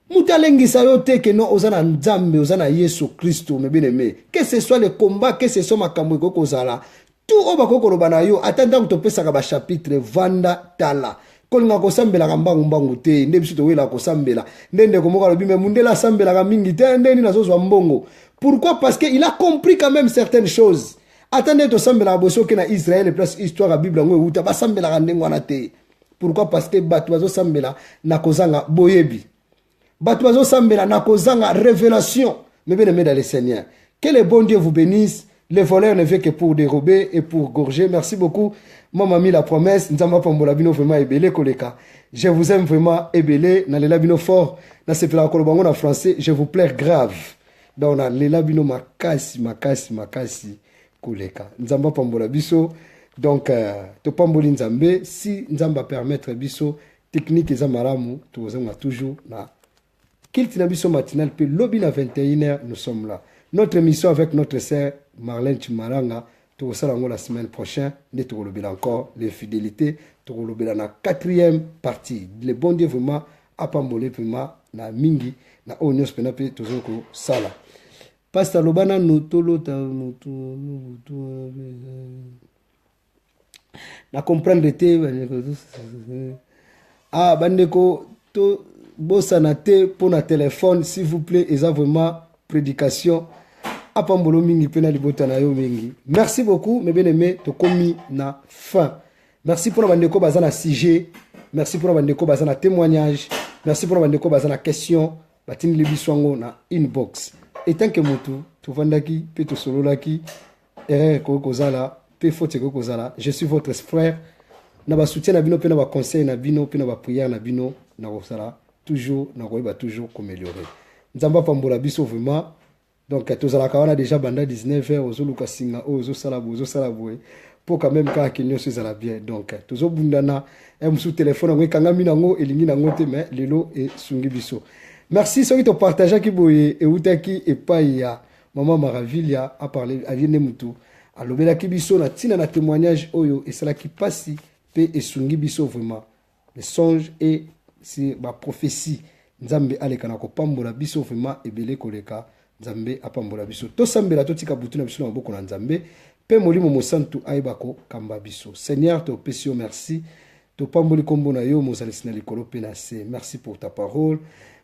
Speaker 1: Mutalengisa yo te ke no ozana nzambe ozana Yesu Kristo me bien aimé. Que ce soit le combat, que ce soit makambo ko kozala tout oba koko lobana yo atanda kutopesa ka ba chapitre vanda tala kolinga ko sambela ka mbangu te nde biso to wela ko sambela ndende ko moka lobi me mundela sambela ka mingi te ndeni na zozwa mbongo. Pourquoi? Parce que il a compris quand même certaines choses. Attendez to sambela boso ke na Israël plus histoire la Bible ngo uta ba sambela ka ndengwana te. Pourquoi? Parce que batu bazo sambela na kozanga boyebi. Batu bazo sambela na kozanga révélation. Mais bien aimé dans le Seigneur. Que le bon Dieu vous bénisse. Les voleurs ne veulent que pour dérober et pour gorger. Merci beaucoup. Maman a mis la promesse. Nzamba pambola bino vraiment ebele koleka. Je vous aime vraiment ebele. Na lela bino fort. Na sepela kolobango na français. Je vous plaire grave. Donc na lela bino makasi koleka. Nzamba pambola biso. Donc to pamboli nzambe. Si nzamba permettre biso technique eza maramu. Tozonga toujours na Kilti na biso matinal pe lobby na 21h nous sommes là. Notre émission avec notre sœur Marlène Chimaranga, tout ça la semaine prochaine, nous allons encore les fidélités, nous allons la 4e partie. Le bon Dieu vraiment a pambolé vraiment na mingi na onyo spena pe toujours ko sala. Pasteur Lobana notolo na comprendre te ah bandeko to bossa na te pour na téléphone s'il vous plaît, et ça vraiment prédication. Merci beaucoup, mes bien-aimés, to komi na fin. Merci pour la bandeko bazana sujet. Merci pour la bandeko bazana témoignage. Merci pour la bandeko bazana question. Batini libiswango na inbox. Et tant que mutu, tu vandaki, pe to sololaki, erreur ko kozala, pe faute ko kozala. Je suis votre frère. Na ba soutien na bino pe na ba conseil na bino pe na ba prière na bino na kozala toujours na koyeba toujours améliorer. Nzamba pambola biso vraiment. Donc, tous à la on a déjà banda 19h, aux Zuluka Singa, aux Salabo, aux Salabo, pour quand même quand il y a bien. Donc, tous au Bundana, un sous téléphone, on est quand même en haut, et l'ingin en haut, mais l'élo et Sungibiso. Merci, ceux qui t'ont partagé, qui boye, et Outaki, et Païa, Maman Maravilia, a parlé, à Viennemutu, à l'Obela Kibiso, na tina na témoignage, Oyo, et c'est là qui passe, P et Sungibiso, vraiment. Les songes et c'est ma prophétie. Nzambe Alekanako Pambola Biso, vraiment, et Bele Koleka. Nzambe apambola biso to sambela to tika butu na biso na boko na Nzambe pe molimo mosantu aibako kamba biso. Seigneur, te pesio merci to pamboli kombo na yo mozalisi na likolo pe na se. Merci pour ta parole.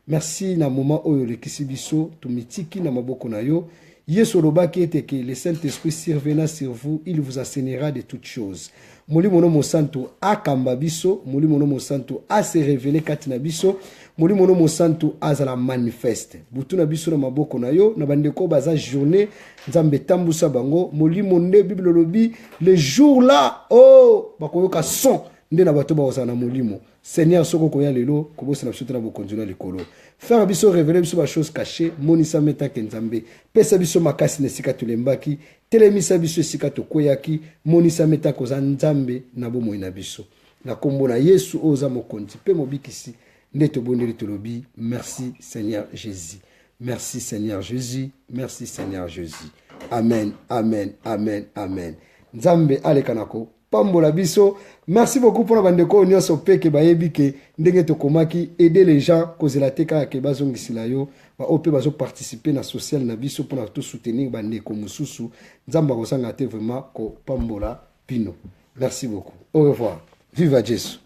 Speaker 1: Merci na moment oyo lekisi biso to mitiki na maboko na yo. Yesu lobaki ete ke le Saint-Esprit survenant sur vous, il vous enseignera de toutes choses. Molimo no mosantu akamba biso, molimo no mosantu a se révéler katina biso. Molimo no mosantu azala manifeste. Butu na biso na maboko na yo, na bandeko baza journée, nzambe tambusa bango, molimo nde Bible lobi, le jour là, oh, bakoyoka son, nde na bato bazana molimo. Seigneur, soko koya lelo, kobosa na biso na bokonzuna likolo. Faire biso révéler biso ba choses cachées, monisa meta kenzambe. Pesa biso makasi na sika tulembaki, telemisa biso sika to koyaki, monisa meta koza nzambe na bomo na biso. Na kombo na Yesu oza mokonzi pe mobikisi. Merci Seigneur Jésus. Merci Seigneur Jésus. Merci Seigneur Jésus. Amen, amen, amen, amen. Nzambe alekanako. Pambola biso. Merci beaucoup pour la bande ko nyonso peke bayebi ke ndenge to komaki aider les gens cause la teka ke bazongisila yo ba ope bazo participer na social na biso pour tout soutenir bande ko mususu. Nzamba ko sanga te vraiment ko pambola pino. Merci beaucoup. Au revoir. Viva Jésus.